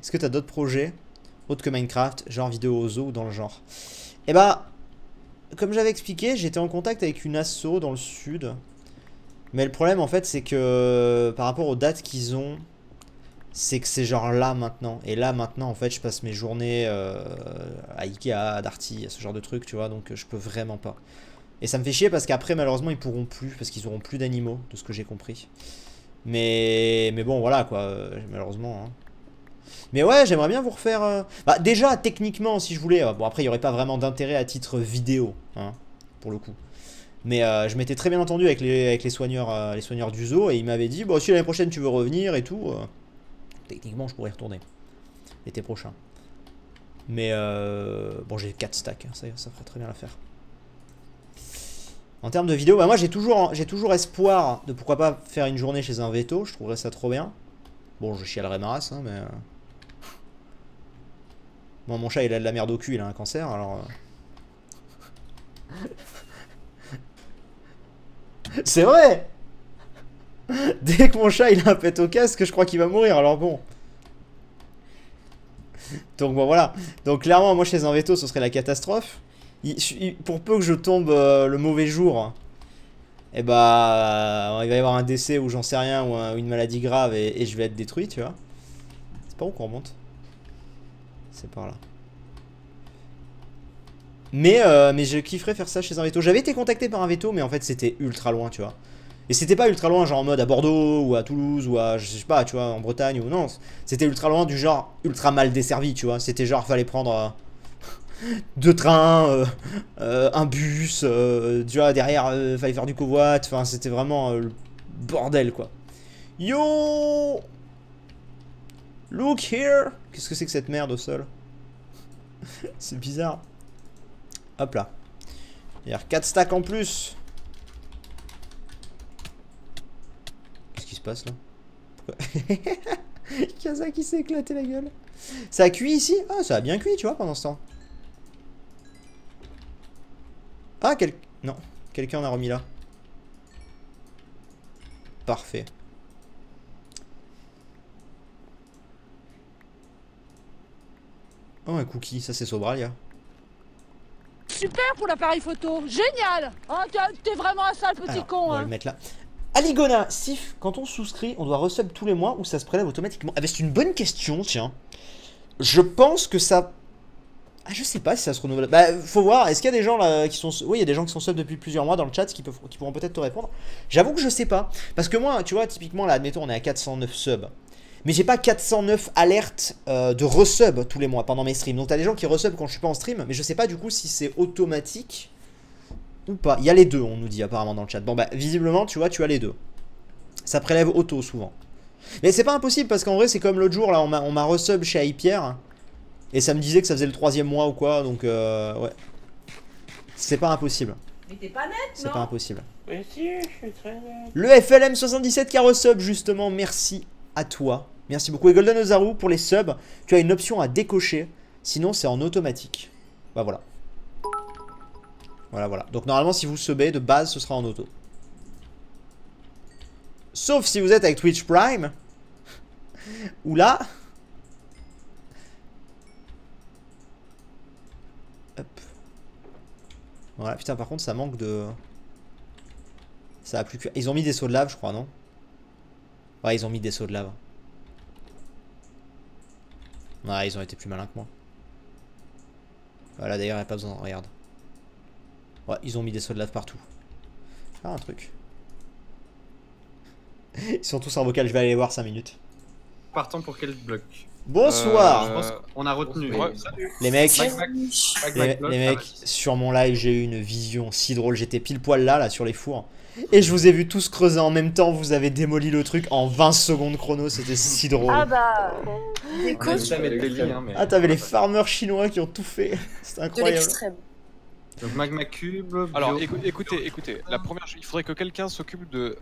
Est-ce que t'as d'autres projets autres que Minecraft, genre vidéo au zoo ou dans le genre? Eh bah, comme j'avais expliqué, j'étais en contact avec une asso dans le sud. Mais le problème en fait, c'est que par rapport aux dates qu'ils ont, c'est que c'est genre là maintenant. Et là maintenant, en fait, je passe mes journées à Ikea, à Darty, à ce genre de trucs, tu vois. Donc je peux vraiment pas. Et ça me fait chier parce qu'après, malheureusement, ils pourront plus. Parce qu'ils auront plus d'animaux, de ce que j'ai compris. Mais bon, voilà quoi, malheureusement. Hein. Mais ouais, j'aimerais bien vous refaire. Bah, déjà, techniquement, si je voulais. Bon, après, il n'y aurait pas vraiment d'intérêt à titre vidéo, hein, pour le coup. Mais je m'étais très bien entendu avec les soigneurs du zoo. Et ils m'avaient dit, bon, si l'année prochaine tu veux revenir et tout, techniquement, je pourrais y retourner. L'été prochain. Mais bon, j'ai 4 stacks, hein, ça ferait très bien l'affaire. En termes de vidéo, bah moi j'ai toujours espoir de pourquoi pas faire une journée chez un veto, je trouverais ça trop bien. Bon, je chialerais ma race, hein, mais... Bon, mon chat il a de la merde au cul, il a un cancer, alors... C'est vrai. Dès que mon chat il a un pet au casque, je crois qu'il va mourir, alors bon. Donc bon voilà. Donc clairement, moi chez un veto, ce serait la catastrophe. Pour peu que je tombe le mauvais jour, et bah il va y avoir un décès ou j'en sais rien, ou une maladie grave et je vais être détruit, tu vois. C'est par où qu'on remonte? C'est par là. Mais je kifferais faire ça chez un veto. J'avais été contacté par un veto, mais en fait c'était ultra loin, tu vois. Et c'était pas ultra loin, genre en mode à Bordeaux ou à Toulouse ou à, je sais pas, tu vois, en Bretagne ou non. C'était ultra loin du genre ultra mal desservi, tu vois. C'était genre, fallait prendre 2 trains, un bus, tu vois, derrière, fallait faire du covoit. Enfin, c'était vraiment le bordel, quoi. Yo! Look here! Qu'est-ce que c'est que cette merde au sol? C'est bizarre. Hop là. Il y a 4 stacks en plus. Qu'est-ce qui se passe là? Kaza qui s'est éclaté la gueule. Ça a cuit ici? Ah, ça a bien cuit, tu vois, pendant ce temps. Ah, non. Quelqu'un en a remis là. Parfait. Oh, un cookie. Ça, c'est Sobralia. Super pour l'appareil photo. Génial. Oh, t'es vraiment un sale petit Alors, con. on va le mettre là. Aligona, Sif, quand on souscrit, on doit resub tous les mois ou ça se prélève automatiquement? Ah bah c'est une bonne question, tiens. Je pense que ça... Ah, je sais pas si ça se renouvelle. Bah, faut voir. Est-ce qu'il y a des gens là qui sont... Oui, il y a des gens qui sont sub depuis plusieurs mois dans le chat qui pourront peut-être te répondre. J'avoue que je sais pas. Parce que moi, tu vois, typiquement là, admettons, on est à 409 subs. Mais j'ai pas 409 alertes de resub tous les mois pendant mes streams. Donc t'as des gens qui resub quand je suis pas en stream. Mais je sais pas du coup si c'est automatique ou pas. Il y a les deux, on nous dit apparemment dans le chat. Bon bah, visiblement, tu vois, tu as les deux. Ça prélève auto souvent. Mais c'est pas impossible parce qu'en vrai, c'est comme l'autre jour là, on m'a resub chez iPierre. Et ça me disait que ça faisait le 3e mois ou quoi, donc ouais. C'est pas impossible. Mais t'es pas net, non? C'est pas impossible. Mais si, je suis très net. Le FLM77 qui a resub justement, merci à toi. Merci beaucoup. Et Golden Ozaru, pour les subs, tu as une option à décocher. Sinon, c'est en automatique. Bah voilà. Voilà. Donc normalement, si vous subez, de base, ce sera en auto. Sauf si vous êtes avec Twitch Prime. Ou là... Hop. Voilà, putain, par contre, ça manque de... Ça a plus que... Ils ont mis des seaux de lave, je crois, non? Ouais, ils ont mis des seaux de lave. Ouais, ils ont été plus malins que moi. Voilà, d'ailleurs, il n'y a pas besoin... Regarde. Ouais, ils ont mis des seaux de lave partout. Ah, un truc. Ils sont tous en vocal, je vais aller voir 5 minutes. Partant pour quel bloc? Bonsoir. Je pense qu'on a retenu. Les mecs, Les mecs, sur mon live, j'ai eu une vision si drôle. J'étais pile poil là sur les fours. Et je vous ai vu tous creuser en même temps. Vous avez démoli le truc en 20 secondes chrono. C'était si drôle. Ah bah... Des Ah, t'avais les farmers chinois qui ont tout fait. C'était incroyable. De l'extrême. Donc Magma Cube. Alors écoutez, la première, il faudrait que quelqu'un s'occupe de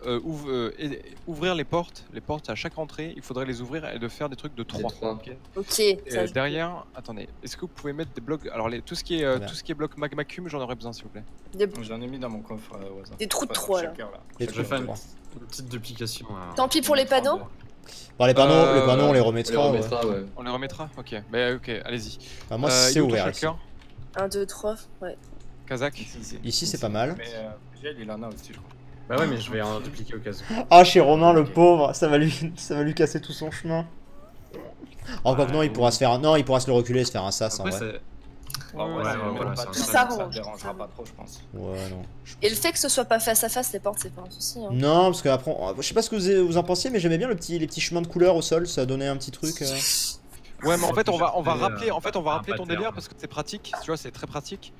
ouvrir les portes à chaque entrée. Il faudrait les ouvrir et de faire des trucs de 3. Ok. Derrière, attendez, est-ce que vous pouvez mettre des blocs? Alors tout ce qui est bloc Magma Cube, j'en aurais besoin s'il vous plaît. J'en ai mis dans mon coffre au hasard. Des trous de 3 là. Je vais faire une petite duplication. Tant pis pour les panneaux. Bon, les panneaux, on les On les remettra. Ouais. remettra, ouais. On les remettra. Ok. Bah ok, allez-y. Enfin, moi, c'est ouvert ici. 1, 2, 3, ouais. Kazakh. Ici, c'est pas mal. Mais Gel, il en a aussi, je crois. Bah ouais, mais je vais en dupliquer au cas où. Ah, chez Romain, le pauvre, ça va lui casser tout son chemin. Oh, quoi que non, il pourra se faire. Non, il pourra se le reculer et se faire un sas en Après, vrai. c'est. Ouais, ouais, voilà, ça c'est ça ne arrange. dérangera pas trop, je pense. Ouais, non. Et le fait que ce soit pas face à face, les portes, c'est pas un souci. Hein. Non, parce qu'après, je sais pas ce que vous en pensiez, mais j'aimais bien les petits chemins de couleur au sol, ça donnait un petit truc. Ouais, mais en fait, on va rappeler, un ton pattern. délire parce que c'est pratique. Tu vois, c'est très pratique.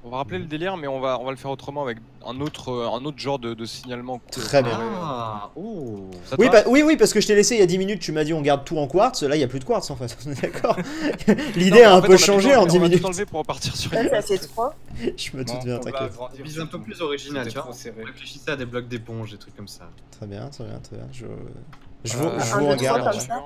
On va rappeler le délire, mais on va le faire autrement avec un autre genre de signalement. Très bien. Ah, ouh. Ça te Oui, va oui, parce que je t'ai laissé il y a 10 minutes, tu m'as dit on garde tout en quartz, là il y a plus de quartz en fait, on est d'accord. Non, L'idée mais a en un fait, peu on changé tout en 10 on va minutes. tout enlever pour repartir sur Là, une ça fait 3. Je me doute Bon, bien, on va t'inquiète. agrandir, Vise un peu surtout. plus original, C'était tu vois. trop serré. Réfléchissez à des blocs d'éponge, des trucs comme ça. Très bien. Je Je vous un, deux, trois, regarde. comme ça.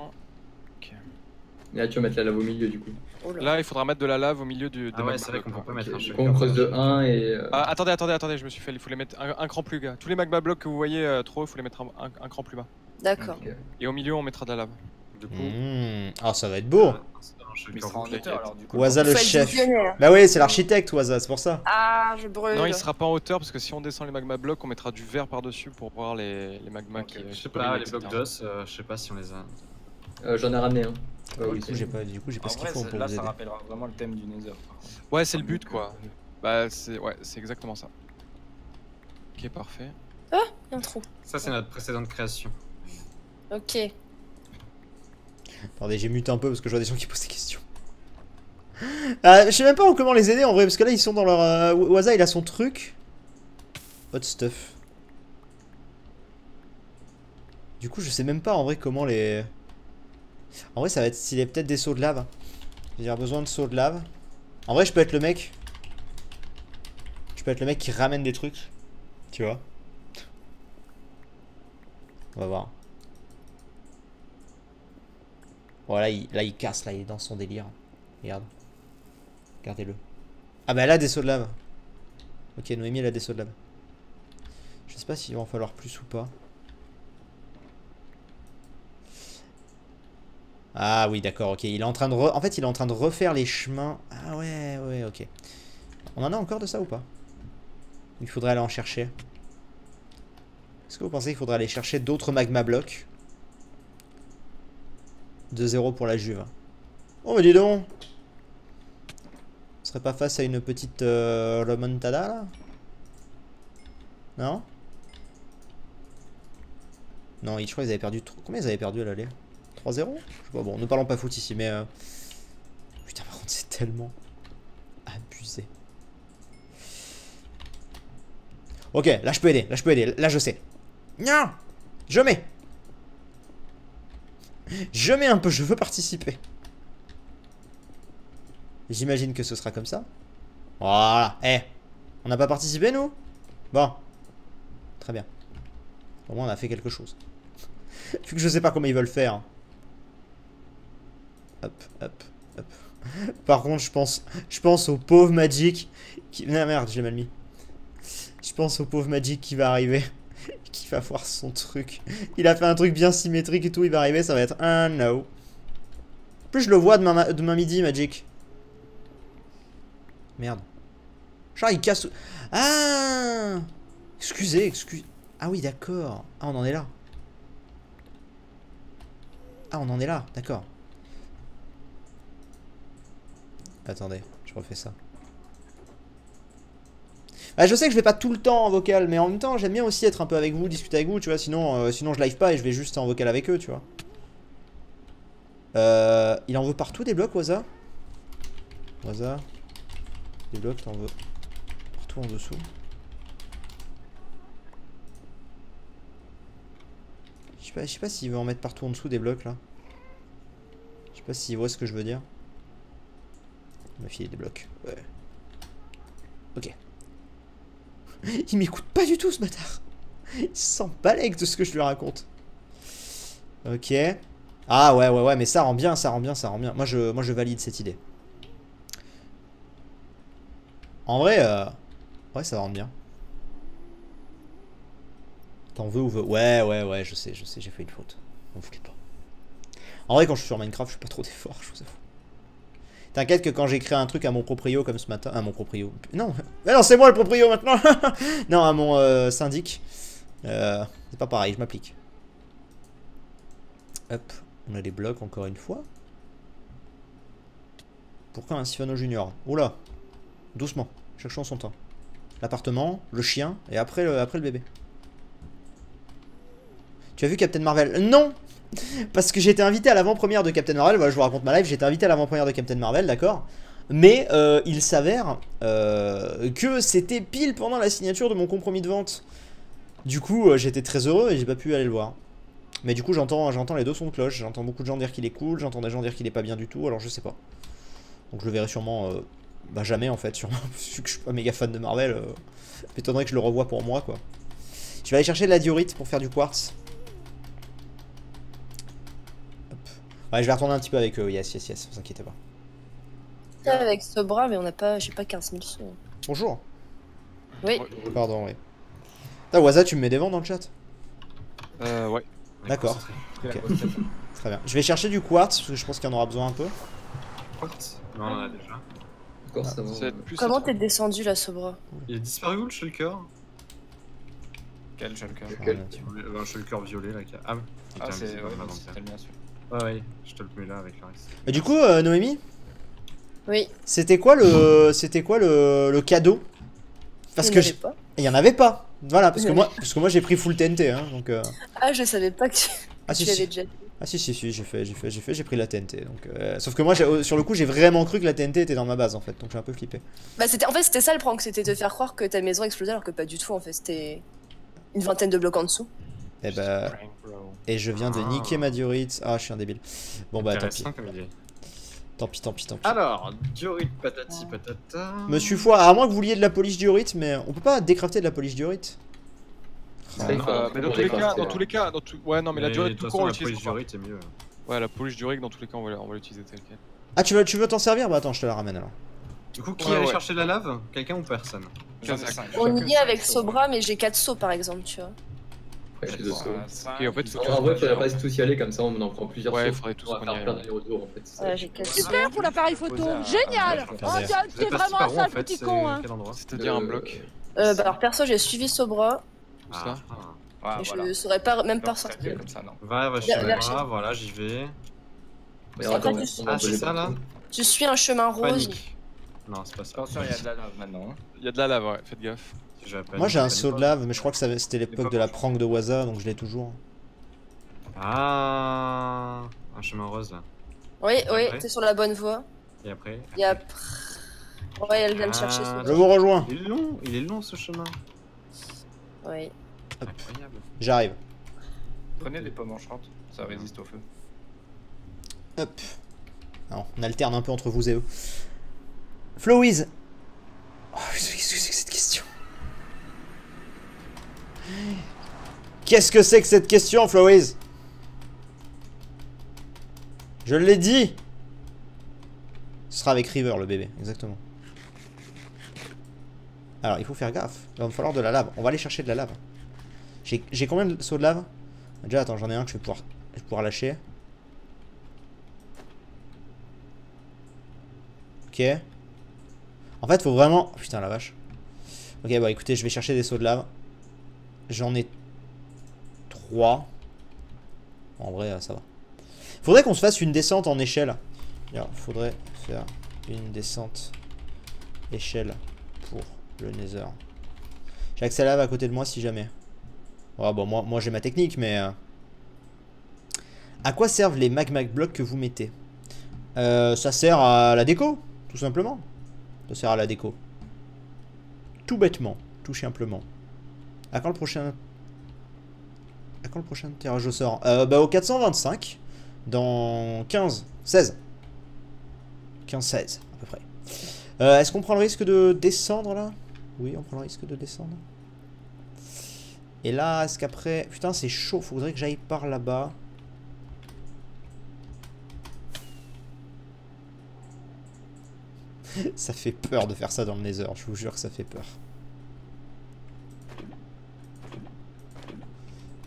Et là, tu vas mettre la lave au milieu, du coup. Oh là. Là, il faudra mettre de la lave au milieu des Ah ouais, magma c'est vrai qu'on blocs. peut pas mettre un Du chèque. coup, on creuse de 1 et. Ah, attendez, je me suis fait. Il faut les mettre un cran plus bas. Tous les magma blocs que vous voyez trop hauts, il faut les mettre un cran plus bas. D'accord. Ok. Et au milieu, on mettra de la lave. Du coup. Ah, ça va être beau. C'est un chèque Mais il en sera en bloc. hauteur alors, du coup. Waza Faut le être chef. visionnaire. Bah oui, c'est l'architecte Waza, c'est pour ça. Ah, je brûle. Non, il sera pas en hauteur parce que si on descend les magma blocs, on mettra du verre par-dessus pour voir les magmas Ok, qui. Je sais qui pas, les etc. blocs d'os, je sais pas si on les a. J'en ai ramené un. Ah oui, Du coup, j'ai pas En ce qu'il vrai, faut pour là, vous ça aider. rappellera vraiment le thème du Nether. par contre. Ouais, c'est le but quoi. Bah, c'est exactement ça. Ok, parfait. Il y a un trou. Ça, c'est notre précédente création. Ok. Attendez, j'ai muté un peu parce que je vois des gens qui posent des questions. Je sais même pas comment les aider en vrai, parce que là ils sont dans leur. Waza il a son truc. Hot stuff. Du coup, je sais même pas en vrai comment les. En vrai, ça va être stylé, peut-être des sauts de lave. J'ai besoin de sauts de lave. En vrai, je peux être le mec. Je peux être le mec qui ramène des trucs. Tu vois. On va voir. Voilà, là il casse, là il est dans son délire. Regarde. Regardez-le. Ah bah elle a des sauts de lave. Ok, Noémie elle a des sauts de lave. Je sais pas s'il va en falloir plus ou pas. Ah oui d'accord, ok. Il est en train de en fait il est en train de refaire les chemins. Ah ouais, ok. On en a encore de ça ou pas? Il faudrait aller en chercher. Est-ce que vous pensez qu'il faudrait aller chercher d'autres magma blocs? 2-0 pour la Juve. Oh mais dis donc. On serait pas face à une petite remontada là? Non? Non, je crois qu'ils avaient perdu. Combien ils avaient perdu à l'aller? 3-0? Je sais pas, bon, ne parlons pas foot ici, mais. Putain, par contre, c'est tellement abusé. Ok, là je peux aider, là je sais. Non! Je mets! Je mets un peu, je veux participer. J'imagine que ce sera comme ça. Voilà. On n'a pas participé, nous? Bon. Très bien. Au moins, on a fait quelque chose. Vu que je sais pas comment ils veulent faire. Hop. Par contre, je pense au pauvre Magic. Ah merde, je l'ai mal mis. Je pense au pauvre Magic qui va arriver. Qui va voir son truc. Il a fait un truc bien symétrique et tout. Il va arriver, ça va être un no. En plus, je le vois demain midi, Magic. Merde. Genre, il casse. Ah! Excusez. Ah oui, d'accord. Ah, on en est là. D'accord. Attendez, je refais ça. Bah, je sais que je vais pas tout le temps en vocal, mais en même temps, j'aime bien aussi être un peu avec vous, discuter avec vous, tu vois. Sinon je live pas et je vais juste en vocal avec eux, tu vois. Il en veut partout des blocs, Waza? Waza. Des blocs, t'en veux partout en dessous. Je sais pas s'il veut en mettre partout en dessous des blocs là. Je sais pas s'il voit ce que je veux dire. Il m'a filé des blocs. Ouais. Ok. Il m'écoute pas du tout ce bâtard. Il s'en balèque de ce que je lui raconte. Ok. Ah ouais, mais ça rend bien. Moi je valide cette idée. En vrai, ouais, ça rend bien. T'en veux ou veux? Ouais, je sais, j'ai fait une faute. On flippe pas. En vrai, quand je suis sur Minecraft, je fais pas trop d'efforts, je vous avoue. T'inquiète que quand j'écris un truc à mon proprio comme ce matin... À mon proprio... Non, mais non, c'est moi le proprio maintenant. Non, à mon syndic. C'est pas pareil, je m'applique. Hop, on a des blocs encore une fois. Pourquoi un Sifano Junior? Oula, doucement, chaque chose en son temps. L'appartement, le chien, et après le bébé. Tu as vu Captain Marvel? Non. Parce que j'ai été invité à l'avant-première de Captain Marvel. Voilà, je vous raconte ma live. J'ai été invité à l'avant-première de Captain Marvel, d'accord. Mais il s'avère que c'était pile pendant la signature de mon compromis de vente. Du coup, j'étais très heureux et j'ai pas pu aller le voir. Mais du coup, j'entends les deux sons de cloche. J'entends beaucoup de gens dire qu'il est cool. J'entends des gens dire qu'il est pas bien du tout. Alors, je sais pas. Donc, je le verrai sûrement... bah, jamais, en fait. Sûrement. Vu que je suis pas méga fan de Marvel. M'étonnerait que je le revoie pour moi, quoi. Je vais aller chercher de la diorite pour faire du quartz. Ouais, je vais retourner un petit peu avec eux. Yes, vous inquiétez pas. Avec ce bras, mais on n'a pas, j'ai pas 15 000 sous. Bonjour. Oui. Pardon, oui. Ah, Waza, tu me mets des vents dans le chat? Ouais. D'accord. Ok. Très bien. Je vais chercher du quartz, parce que je pense qu'il y en aura besoin un peu. Quartz? Non, on en a déjà. Encore, ça va. Ça va être plus Comment t'es descendu là, Sobra? Il est disparu où le shulker? Quel shulker? Un shulker violet là. Ah, Ah, c'est ouais, le mien celui. ouais, je te le mets là avec le reste. Et du coup, Noémie, Oui. c'était quoi le cadeau? Parce que pas. il y en avait pas. Voilà, parce que moi j'ai pris full TNT, hein, donc. Ah, je savais pas que Ah si tu l'avais si. déjà dit. Ah si j'ai pris la TNT. Donc, sauf que moi sur le coup j'ai vraiment cru que la TNT était dans ma base en fait, donc j'ai un peu flippé. Bah en fait c'était ça le prank, c'était te faire croire que ta maison explosait alors que pas du tout en fait, c'était une vingtaine de blocs en dessous. Et bah, et je viens de niquer ma diorite. Ah, je suis un débile. Bon bah tant pis. Tant pis. Alors, diorite patati patata. Monsieur Foix, à moins que vous vouliez de la polish diorite, mais on peut pas décrafter de la polish diorite. Ça, il faudra Mais dans tous les cas, ouais, non, mais la diorite tout court, on l'utilise. La polish diorite, c'est mieux. Ouais, la polish diorite, dans tous les cas, on va l'utiliser tel quel. Ah, tu veux t'en servir? Bah attends, je te la ramène alors. Du coup, qui allait chercher la lave? Quelqu'un ou personne? On y est avec Sobra, mais j'ai 4 sauts par exemple, tu vois. Ouais, j'ai 2 sauts. Et en fait, En vrai, faudrait pas tous y aller comme ça, on en prend plusieurs sauts. Ouais, faudrait tous on va qu'on y faire aille. plein d'allers-retours en fait. Ouais, j'ai 4 sauts. Super pour l'appareil photo, génial. Oh, t'es vraiment un sale petit con, hein. C'est-à-dire un bloc. Bah alors perso, j'ai suivi Sobra. Où ça? Ah, Et voilà. je saurais pas même pas ressortir. Comme ça, non. Va chez moi, voilà, j'y vais. Mais attends, Ah, c'est ça là? Je suis un chemin rose. Panique. Non, c'est pas ça. Attention, il y a de la lave maintenant. hein. Il y a de la lave, ouais, faites gaffe. Moi j'ai un seau de lave, mais je crois que c'était l'époque de la prank de Waza, donc je l'ai toujours. Ah, un chemin rose là. Oui, Après t'es sur la bonne voie. Et après? Et après... Ouais, elle vient me chercher. Ah, Je vous rejoins. Il est long ce chemin. Oui. Incroyable. J'arrive. Prenez des pommes enchantes, ça résiste au feu. Hop. Alors, on alterne un peu entre vous et eux. Flowiz. Oh, qu'est-ce que c'est que cette question? Qu'est-ce que c'est que cette question, Flowiz? Je l'ai dit. Ce sera avec River, le bébé, exactement. Alors, il faut faire gaffe. Il va me falloir de la lave. On va aller chercher de la lave. J'ai combien de sauts de lave? Déjà, attends, j'en ai un que je vais pouvoir lâcher. Ok. En fait, faut vraiment... Oh, putain, la vache. Ok, bah écoutez, je vais chercher des sauts de lave. J'en ai 3. En vrai, ça va. Faudrait qu'on se fasse une descente en échelle. Faudrait faire une descente échelle pour le Nether. J'ai accès à la lave à côté de moi si jamais. Oh, bon, moi j'ai ma technique, mais... À quoi servent les magma blocks que vous mettez? Ça sert à la déco, tout simplement. Ça sert à la déco. Tout bêtement, tout simplement. À quand le prochain... À quand le prochain tirage au sort? Bah au 425. Dans 16. 15-16 à peu près. Est-ce qu'on prend le risque de descendre là? Oui, on prend le risque de descendre. Et là, est-ce qu'après... Putain, c'est chaud, faudrait que j'aille par là-bas. Ça fait peur de faire ça dans le Nether, je vous jure que ça fait peur.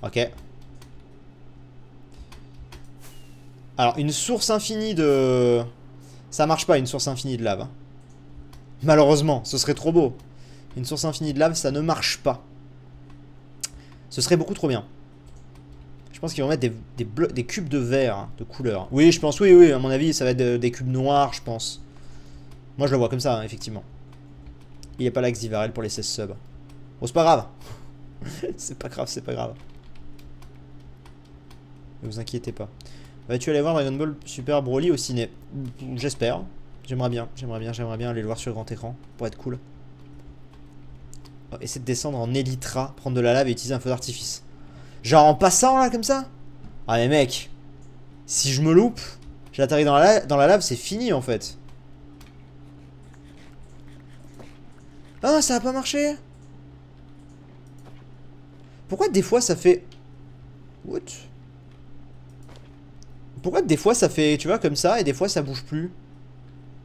Ok. Alors, une source infinie de... Ça marche pas, une source infinie de lave. Hein. Malheureusement, ce serait trop beau. Une source infinie de lave, ça ne marche pas. Ce serait beaucoup trop bien. Je pense qu'ils vont mettre des cubes de verre, hein, de couleur. Oui, je pense, oui, à mon avis, ça va être des cubes noirs, je pense. Moi, je le vois comme ça, hein, effectivement. Il n'y a pas l'axe d'Ivarel pour les 16 subs. Oh, c'est pas grave. C'est pas grave, c'est pas grave. Ne vous inquiétez pas. Vas-tu aller voir Dragon Ball Super Broly au ciné? J'espère. J'aimerais bien aller le voir sur grand écran pour être cool. Oh, essayer de descendre en Elytra, prendre de la lave et utiliser un feu d'artifice. Genre en passant là comme ça? Ah mais mec, si je me loupe, j'atterris dans la lave, c'est fini en fait. Ah, ça a pas marché. Pourquoi des fois ça fait... What? Pourquoi des fois ça fait, tu vois, comme ça, et des fois ça bouge plus?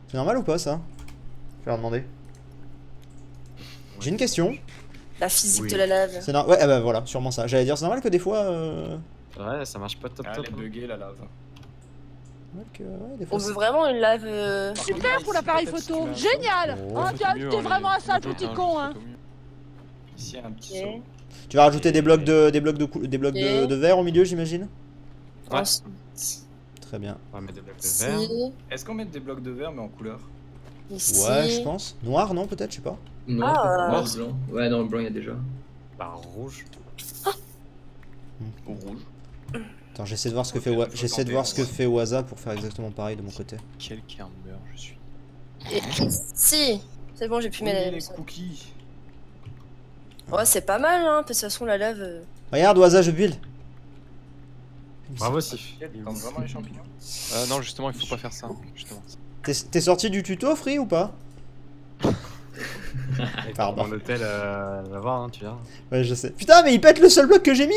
C'est normal ou pas ça? Je vais leur demander. J'ai une question. La physique Oui. de la lave. C'est ouais, ah bah voilà, sûrement ça. J'allais dire, c'est normal que des fois... Ouais, ça marche pas top Ah, top. elle est buggée la lave. ouais, des On fois, veut vraiment une lave. Super pour l'appareil photo. Génial. Oh, Oh, C'est mieux, t'es hein, vraiment un sale les- petit les- con, hein. Ici, un petit Ok. saut. Tu vas rajouter des blocs de Ok. de verre au milieu, j'imagine? Ouais. Ensuite, Très bien. On va mettre des blocs de ici, verre. Est-ce qu'on met des blocs de verre mais en couleur? ici. Ouais, je pense. Noir, non, peut-être, je sais pas. Non, Ah. noir, blanc. Ouais, non, le blanc, il y a déjà. Bah, rouge. Ou rouge? Attends, j'essaie de voir ce que Ok, fait donc faut j'essaie de tenter, voir ce que ouais. fait Waza pour faire exactement pareil de mon côté. Quelqu'un meurt, je suis. Et ici. C'est bon, j'ai pu Oui, mettre les la. cookies. Ouais, c'est pas mal, hein. De toute façon, la lave. Regarde, Waza, je build. Bravo, Sif. Tente vraiment les champignons? Non, justement, il faut pas faire ça. Justement. T'es sorti du tuto, Free, ou pas? Pardon. Mon hôtel, va voir, hein, tu verras. Ouais, je sais. Putain, mais il pète le seul bloc que j'ai mis.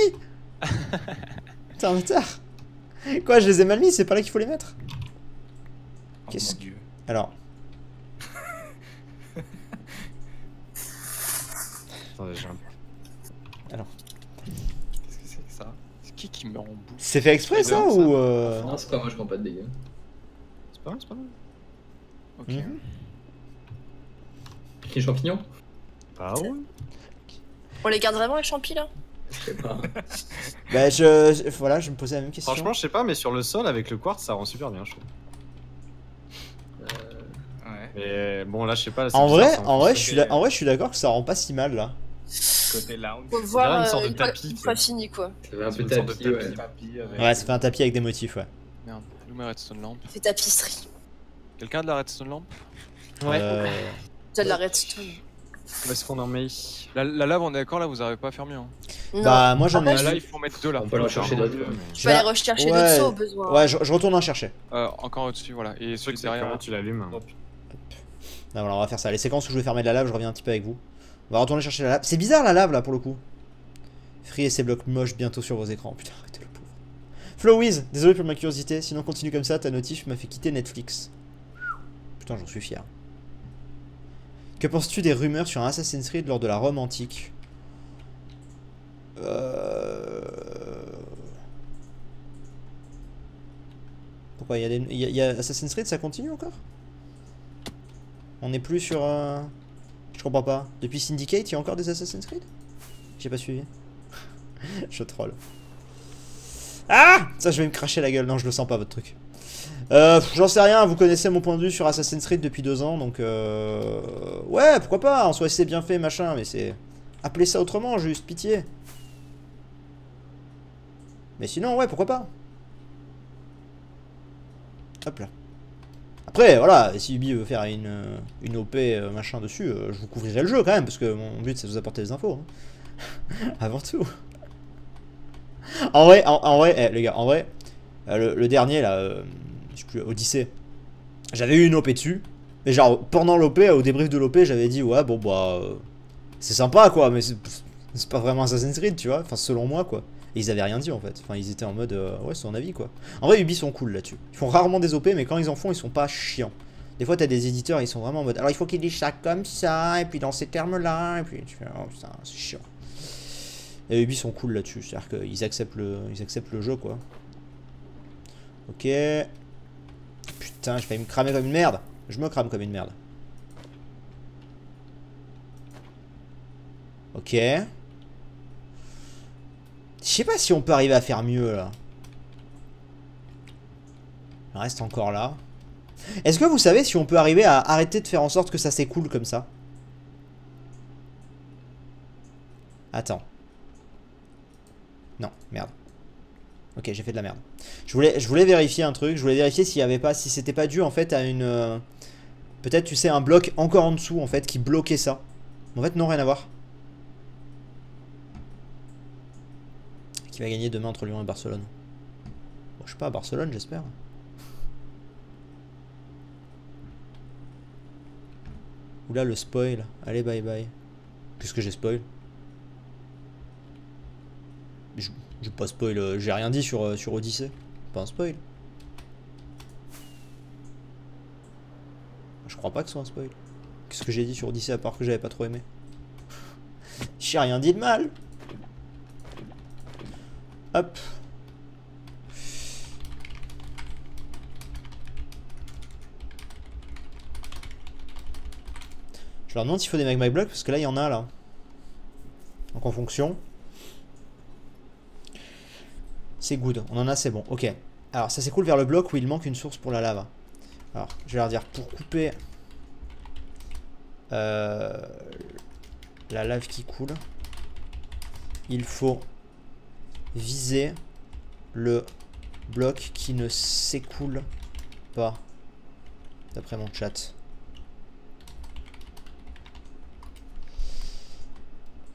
T'es un retard. Quoi, je les ai mal mis, c'est pas là qu'il faut les mettre. Oh Qu'est-ce mon dieu. Alors, Attendez, j'ai un... Qu'est-ce que c'est que ça? C'est qui meurt en boucle? c'est fait exprès ça Spider, ça. ou Non, c'est pas moi, je prends pas de dégâts. C'est pas mal, c'est pas mal. Ok. Mhm. Les champignons? Bah ouais. On les garde vraiment les champis là? Je sais pas. Bah voilà, je me posais la même question. Franchement, je sais pas, mais sur le sol, avec le quartz, ça rend super bien, je trouve. Ouais. Mais bon, là, je sais pas. là, c'est En bizarre, vrai, ça en vrai, plus. je suis d'accord que ça rend pas si mal là. Côté lounge. Faut dirait voir une sorte de une fois- tapis, une tu fois vois. fini quoi. Ça fait un C'est peu une sorte de tapis, ouais. tapis. Tapis avec... Ouais, ça fait un tapis avec des motifs, ouais. Merde, où ma redstone lampe? C'est tapisserie. Quelqu'un a de la redstone lampe? Ouais. T'as de la redstone. Où est-ce qu'on en met? La lave, on est d'accord là, vous arrivez pas à faire mieux. Hein. Non. Bah moi j'en ai. Là, il faut mettre deux là. On peut aller en chercher d'autres. quoi. Tu peux aller rechercher Ouais. d'autres sauts au besoin. Ouais, je retourne en chercher. Encore au-dessus, voilà. Et Le celui truc, c'est derrière. comment tu l'allumes. Oh, Non, voilà, on va faire ça. Les séquences où je vais fermer de la lave, je reviens un petit peu avec vous. On va retourner chercher la lave. C'est bizarre la lave là pour le coup. Free et ses blocs moches bientôt sur vos écrans. Putain, arrêtez le pauvre. Flowwiz, désolé pour ma curiosité. Sinon, continue comme ça. Ta notif m'a fait quitter Netflix. Putain, j'en suis fier. Que penses-tu des rumeurs sur un Assassin's Creed lors de la Rome antique? Pourquoi il y a Assassin's Creed, ça continue encore? On n'est plus sur... Je comprends pas. Depuis Syndicate, il y a encore des Assassin's Creed? J'ai pas suivi. Je troll. Ah! Ça, je vais me cracher la gueule. Non, je le sens pas, votre truc. J'en sais rien. Vous connaissez mon point de vue sur Assassin's Creed depuis 2 ans, donc... Ouais, pourquoi pas? En soi, c'est bien fait, machin, mais c'est... Appelez ça autrement, juste, pitié. Mais sinon, ouais, pourquoi pas? Hop là. Après, voilà, si Ubi veut faire une OP machin dessus, je vous couvrirai le jeu quand même, parce que mon but c'est de vous apporter des infos. Hein. Avant tout. En vrai, les gars, en vrai, le dernier là, je sais plus, Odyssée, j'avais eu une OP dessus, mais genre pendant l'OP, au débrief de l'OP, j'avais dit ouais, bon bah, c'est sympa quoi, mais c'est pas vraiment Assassin's Creed, tu vois, enfin selon moi quoi. Et ils avaient rien dit en fait, enfin ils étaient en mode ouais, c'est son avis quoi. En vrai, Ubi sont cool là-dessus. Ils font rarement des OP, mais quand ils en font, ils sont pas chiants. Des fois, t'as des éditeurs, ils sont vraiment en mode alors il faut qu'ils disent ça comme ça, et puis dans ces termes-là, et puis tu fais oh putain, c'est chiant. Et Ubi sont cool là-dessus, c'est-à-dire qu'ils acceptent le jeu quoi. Ok. Putain, j'ai failli me cramer comme une merde. Je me crame comme une merde. Ok. Je sais pas si on peut arriver à faire mieux là. Il reste encore là. Est-ce que vous savez si on peut arriver à arrêter de faire en sorte que ça s'écoule comme ça? Attends. Non, merde. Ok, j'ai fait de la merde. Je voulais vérifier un truc. Je voulais vérifier s'il y avait pas, si c'était pas dû en fait à une... peut-être, tu sais, un bloc encore en dessous en fait qui bloquait ça. En fait, non, rien à voir. Qui va gagner demain entre Lyon et Barcelone? Bon, je sais pas, Barcelone, j'espère. Oula, le spoil. Allez, bye bye. Puisque j'ai spoil. J'ai pas spoil, j'ai rien dit sur Odyssey. Pas un spoil. Je crois pas que ce soit un spoil. Qu'est-ce que j'ai dit sur Odyssey à part que j'avais pas trop aimé? J'ai rien dit de mal. Hop. Je leur demande s'il faut des magma blocks parce que là il y en a là. Donc en fonction. C'est good, on en a, c'est bon. Ok. Alors ça s'écoule vers le bloc où il manque une source pour la lave. Alors je vais leur dire pour couper la lave qui coule, il faut viser le bloc qui ne s'écoule pas, d'après mon chat.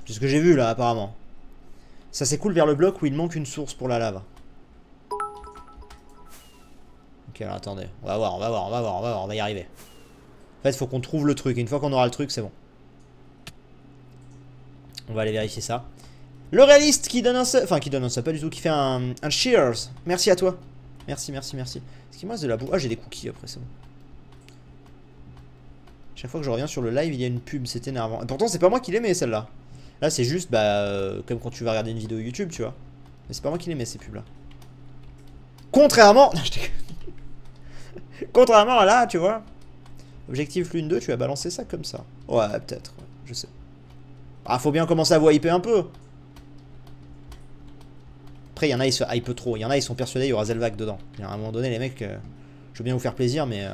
C'est ce que j'ai vu là apparemment. Ça s'écoule vers le bloc où il manque une source pour la lave. Ok, alors attendez. On va voir, on va y arriver. En fait, il faut qu'on trouve le truc. Et une fois qu'on aura le truc, c'est bon. On va aller vérifier ça. Le réaliste qui donne un sub. Enfin, qui donne un sub, pas du tout. Qui fait un cheers. Merci à toi. Merci, merci, merci. Est-ce qu'il me reste de la boue? Ah, j'ai des cookies après, c'est bon. Chaque fois que je reviens sur le live, il y a une pub. C'est énervant. Et pourtant, c'est pas moi qui l'aimais celle-là. Là, c'est juste, comme quand tu vas regarder une vidéo YouTube, tu vois. Mais c'est pas moi qui les mets, ces pubs-là. Contrairement... Contrairement à là, tu vois. Objectif Lune 2, tu vas balancer ça comme ça. Ouais, peut-être. Ouais, je sais. Ah, faut bien commencer à vous hyper un peu. Après, il y en a, ils se hype trop. Il y en a, ils sont persuadés qu'il y aura Zelvac dedans. À un moment donné, les mecs, je veux bien vous faire plaisir, mais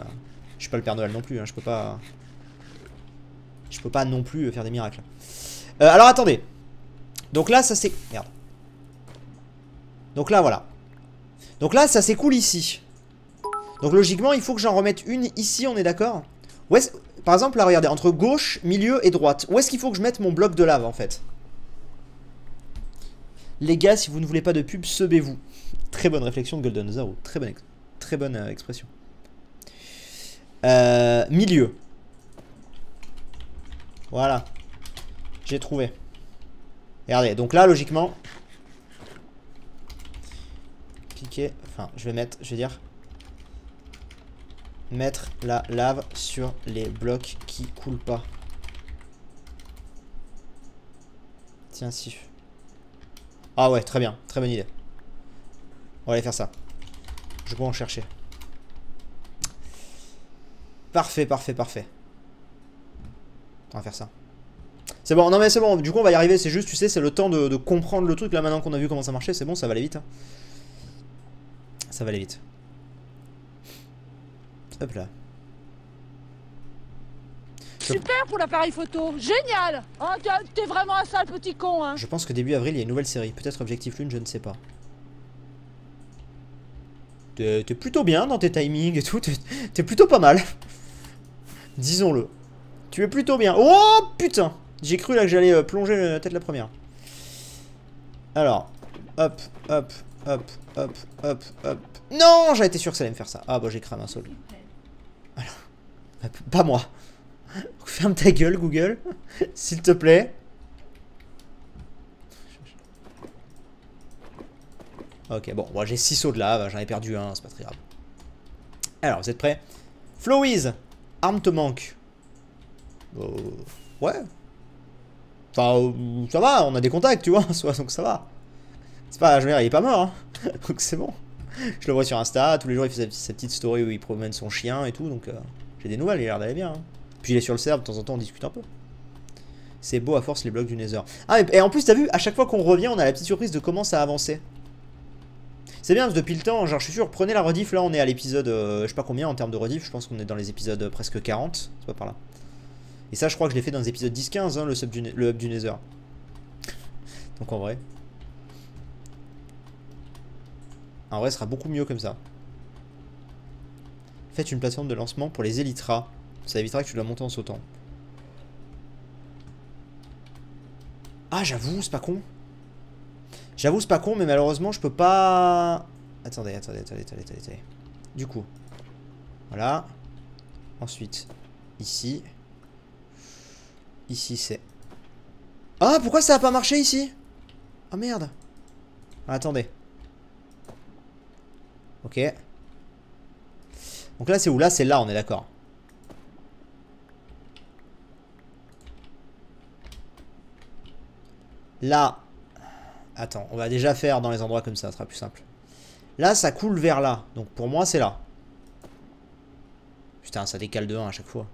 je suis pas le Père Noël non plus. Hein, je peux pas non plus faire des miracles. Alors attendez. Donc là ça c'est... Merde. Donc là voilà. Donc là ça s'écoule ici. Donc logiquement il faut que j'en remette une ici, on est d'accord? Par exemple là regardez, entre gauche, milieu et droite. Où est-ce qu'il faut que je mette mon bloc de lave en fait? Les gars, si vous ne voulez pas de pub, sebez-vous. Très bonne réflexion de Golden Zero. Très bonne expression. Milieu. Voilà. J'ai trouvé. Regardez, donc là, logiquement... Cliquez... Enfin, je vais dire... Mettre la lave sur les blocs qui coulent pas. Tiens, si... Ah ouais, très bien. Très bonne idée. On va aller faire ça. Je vais en chercher. Parfait, parfait, parfait. On va faire ça. C'est bon, non mais c'est bon, du coup on va y arriver, c'est juste, tu sais, c'est le temps de comprendre le truc, là maintenant qu'on a vu comment ça marchait, c'est bon, ça va aller vite. Hein. Ça va aller vite. Hop là. Super pour l'appareil photo, génial. Oh, t'es vraiment un sale petit con, hein. Je pense que début avril, il y a une nouvelle série, peut-être Objectif Lune, je ne sais pas. T'es plutôt bien dans tes timings et tout, t'es plutôt pas mal. Disons-le. Tu es plutôt bien. Oh putain! J'ai cru là que j'allais plonger la tête la première. Alors, hop, hop, hop, hop, hop, hop. Non, j'avais été sûr que ça allait me faire ça. Ah bah j'ai cramé un sol. Alors, pas moi. Ferme ta gueule, Google, s'il te plaît. Ok, bon, moi j'ai 6 sauts de lave, j'en ai perdu un, c'est pas très grave. Alors, vous êtes prêts? Flowiz, arme te manque. Ouais. Enfin, ça va, on a des contacts, tu vois, donc ça va. C'est pas, je veux dire, il est pas mort, hein. Donc c'est bon. Je le vois sur Insta, tous les jours il fait sa petite story où il promène son chien et tout, donc j'ai des nouvelles, il a l'air d'aller bien. Hein. Puis il est sur le serveur, de temps en temps on discute un peu. C'est beau à force les blocs du Nether. Ah, et en plus t'as vu, à chaque fois qu'on revient, on a la petite surprise de comment ça a avancé. C'est bien, parce que depuis le temps, genre je suis sûr, prenez la rediff, là on est à l'épisode, je sais pas combien en termes de rediff, je pense qu'on est dans les épisodes presque 40, c'est pas par là. Et ça je crois que je l'ai fait dans les épisodes 10-15, hein, le hub du Nether. Donc en vrai... En vrai, ce sera beaucoup mieux comme ça. Faites une plateforme de lancement pour les Elytras. Ça évitera que tu dois monter en sautant. Ah, j'avoue, c'est pas con. J'avoue, c'est pas con, mais malheureusement, je peux pas... Attendez. Du coup, voilà. Ensuite, ici. Ici, c'est... Ah, pourquoi ça a pas marché ici? Ah, merde. Ah, attendez. Ok. Donc là, c'est où? Là, c'est là, on est d'accord. Là. Attends, on va déjà faire dans les endroits comme ça sera plus simple. Là, ça coule vers là. Donc pour moi, c'est là. Putain, ça décale de 1 à chaque fois.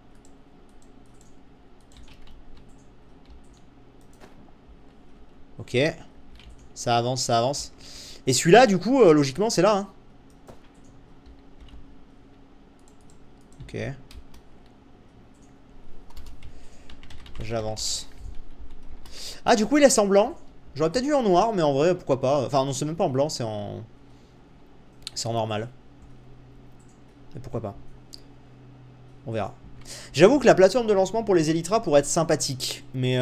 Ok. Ça avance, ça avance. Et celui-là, du coup, logiquement, c'est là. Hein. Ok. J'avance. Ah, du coup, il est en blanc. J'aurais peut-être vu en noir, mais en vrai, pourquoi pas. Enfin, non, c'est même pas en blanc, c'est en... C'est en normal. Mais pourquoi pas. On verra. J'avoue que la plateforme de lancement pour les Elytras pourrait être sympathique. Mais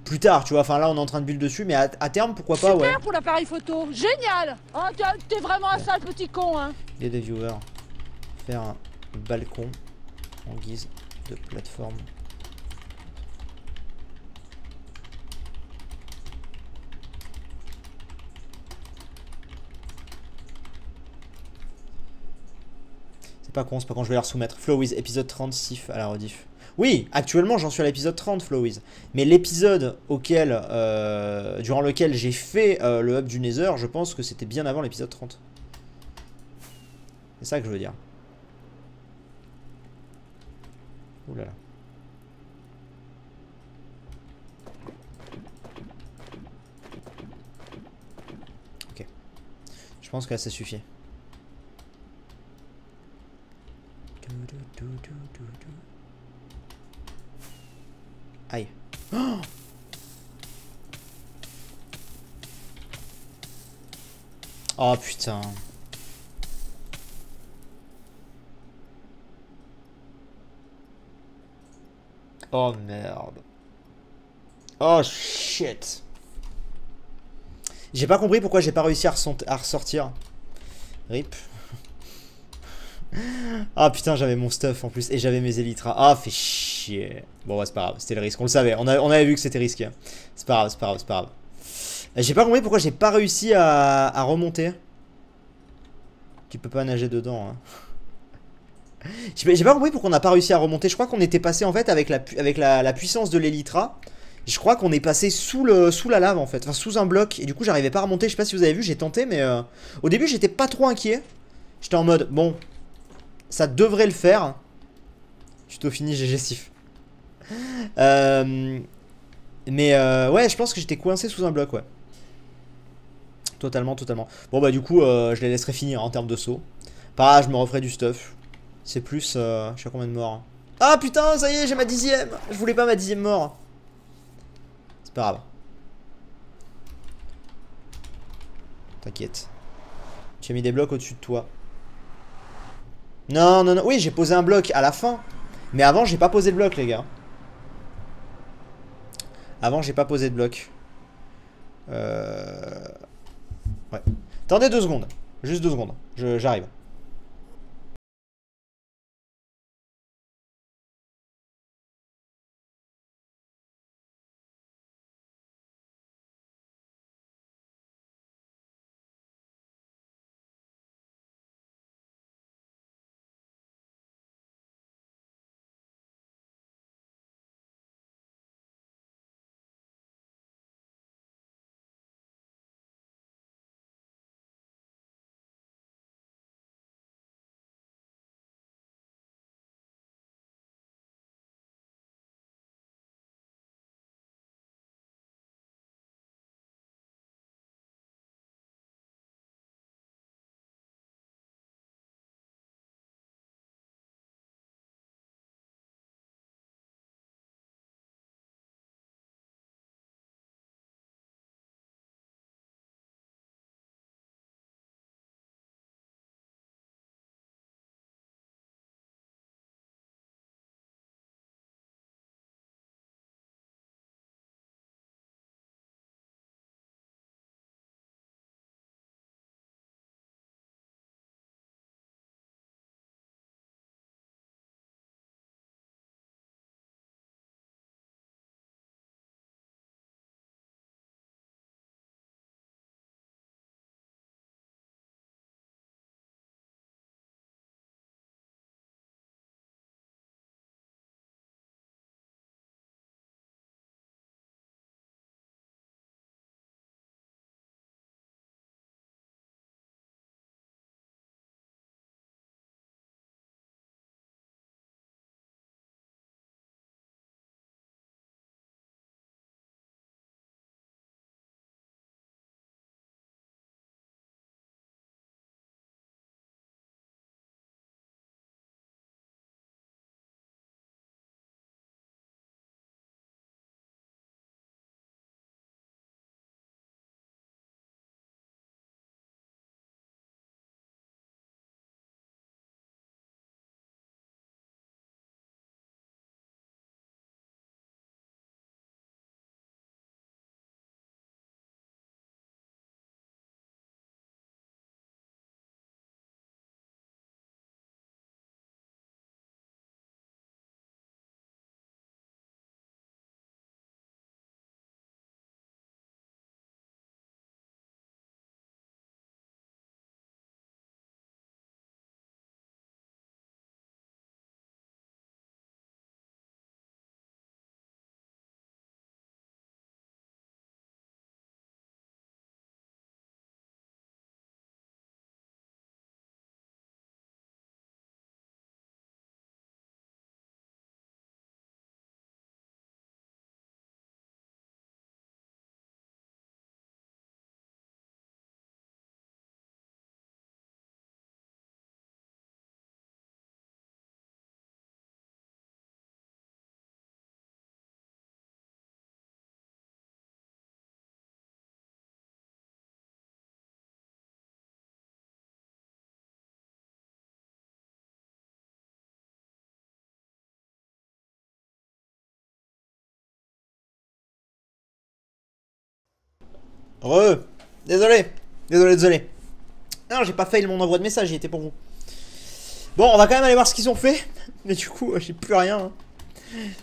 plus tard, tu vois. Enfin, là, on est en train de build dessus. Mais à terme, pourquoi pas, ouais. Super pour l'appareil photo. Génial. Oh, t'es vraiment un sale petit con, hein. Il y a des viewers. Faire un balcon en guise de plateforme. C'est pas con, je vais leur soumettre. Flowwiz, épisode 30, Sif à la rediff. Oui, actuellement j'en suis à l'épisode 30, Flowwiz. Mais l'épisode auquel, durant lequel j'ai fait le hub du Nether, je pense que c'était bien avant l'épisode 30. C'est ça que je veux dire. Ouh là là. Ok. Je pense que là ça suffit. Aïe. Oh, oh putain. Oh merde. Oh shit. J'ai pas compris pourquoi j'ai pas réussi à ressortir. RIP. Ah putain, j'avais mon stuff en plus et j'avais mes Elytras. Ah, fait chier. Bon, ouais, c'est pas grave, c'était le risque. On le savait, on avait vu que c'était risqué. C'est pas grave, c'est pas grave, c'est pas grave. J'ai pas compris pourquoi j'ai pas réussi à remonter. Tu peux pas nager dedans. Hein. J'ai pas compris pourquoi on n'a pas réussi à remonter. Je crois qu'on était passé en fait avec la puissance de l'Elytra. Je crois qu'on est passé sous la lave en fait. Enfin, sous un bloc. Et du coup, j'arrivais pas à remonter. Je sais pas si vous avez vu, j'ai tenté, mais au début, j'étais pas trop inquiet. J'étais en mode, bon, ça devrait le faire. Tuto fini, GG Sif. Mais ouais, je pense que j'étais coincé sous un bloc, ouais. Totalement. Bon bah du coup, je les laisserai finir en termes de saut. Pareil, je me referai du stuff. C'est plus, je sais à combien de morts. Ah putain, ça y est, j'ai ma 10ème. Je voulais pas ma 10ème mort. C'est pas grave. T'inquiète. Tu as mis des blocs au-dessus de toi. Non, oui, j'ai posé un bloc à la fin. Mais avant, j'ai pas posé de bloc, les gars. Avant, j'ai pas posé de bloc. Ouais. Attendez 2 secondes. Juste 2 secondes. J'arrive. Désolé. Désolé. Non, j'ai pas fail mon envoi de message, il était pour vous. Bon, on va quand même aller voir ce qu'ils ont fait. Mais du coup, j'ai plus rien. Hein.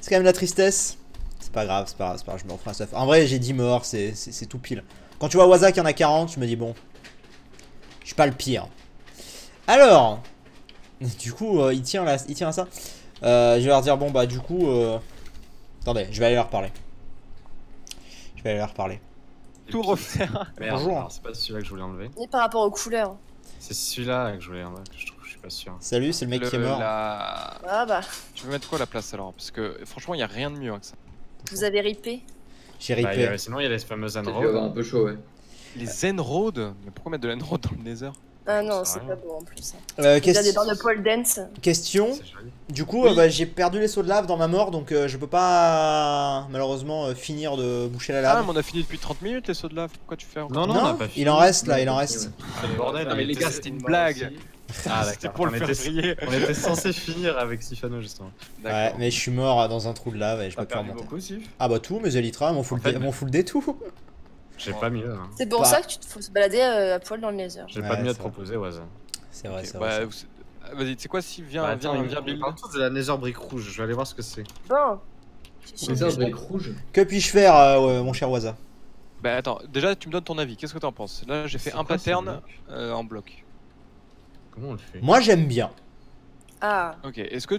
C'est quand même la tristesse. C'est pas grave, je me referai un stuff. En vrai, j'ai 10 morts, c'est tout pile. Quand tu vois Waza qu'il y en a 40, je me dis bon. Je suis pas le pire. Alors. Du coup, il tient à ça. Je vais leur dire, bon bah du coup... Attendez, je vais aller leur parler. Tout refaire. Merde, Bonjour. alors, c'est pas celui-là que je voulais enlever. Et par rapport aux couleurs. C'est celui-là que je voulais enlever. Je suis pas sûr. Salut, c'est le mec qui est mort. Ah bah, Tu veux mettre quoi à la place alors? Parce que franchement, il y a rien de mieux que ça. vous avez ripé. J'ai Bah, ripé. sinon, il y a les fameuses J'ai dû avoir un Enroad. peu chaud, ouais. Les Zenroad? Mais pourquoi mettre de l'Enroad dans le Nether? Ah non, Ça c'est sert à pas rien. beau en plus. Il y a des Question. barres de pole dance. Question. C'est joli. Du coup, Oui. bah, j'ai perdu les sauts de lave dans ma mort, donc je peux pas malheureusement finir de boucher la Ah, lave. mais on a fini depuis 30 minutes les sauts de lave. Pourquoi tu fais encore? Non, on a pas fini. il en reste là, il en reste. C'est le bordel. Non, mais on les était- gars, c'était une blague. Ah, C'était d'accord. pour le On faire était- briller. On était censé finir avec Sifano justement. Ouais, D'accord. mais je suis mort dans un trou de lave et je T'as peux plus perdu remonter. beaucoup, Sif? Ah bah tout, mes élytras m'ont full, En fait, full des tout. J'ai pas mieux. Hein. C'est pour Bah. ça que tu te faut se balader à poil dans le laser. J'ai Ouais, pas de mieux à c'est te vrai. proposer, Waza. C'est vrai, Ok, c'est bah, vrai. Vas-y, tu sais quoi, si viens, Bah, viens, attends, viens on build. parle tous de la Nether brique rouge. Je vais aller voir ce que c'est. Bon. C'est ça, un brick rouge. Que puis-je faire, mon cher Waza? Bah attends, déjà tu me donnes ton avis, qu'est-ce que t'en penses? Là j'ai fait C'est un quoi, ce pattern bloc en bloc. Comment on le fait? Moi j'aime bien. Ah. Ok, est-ce que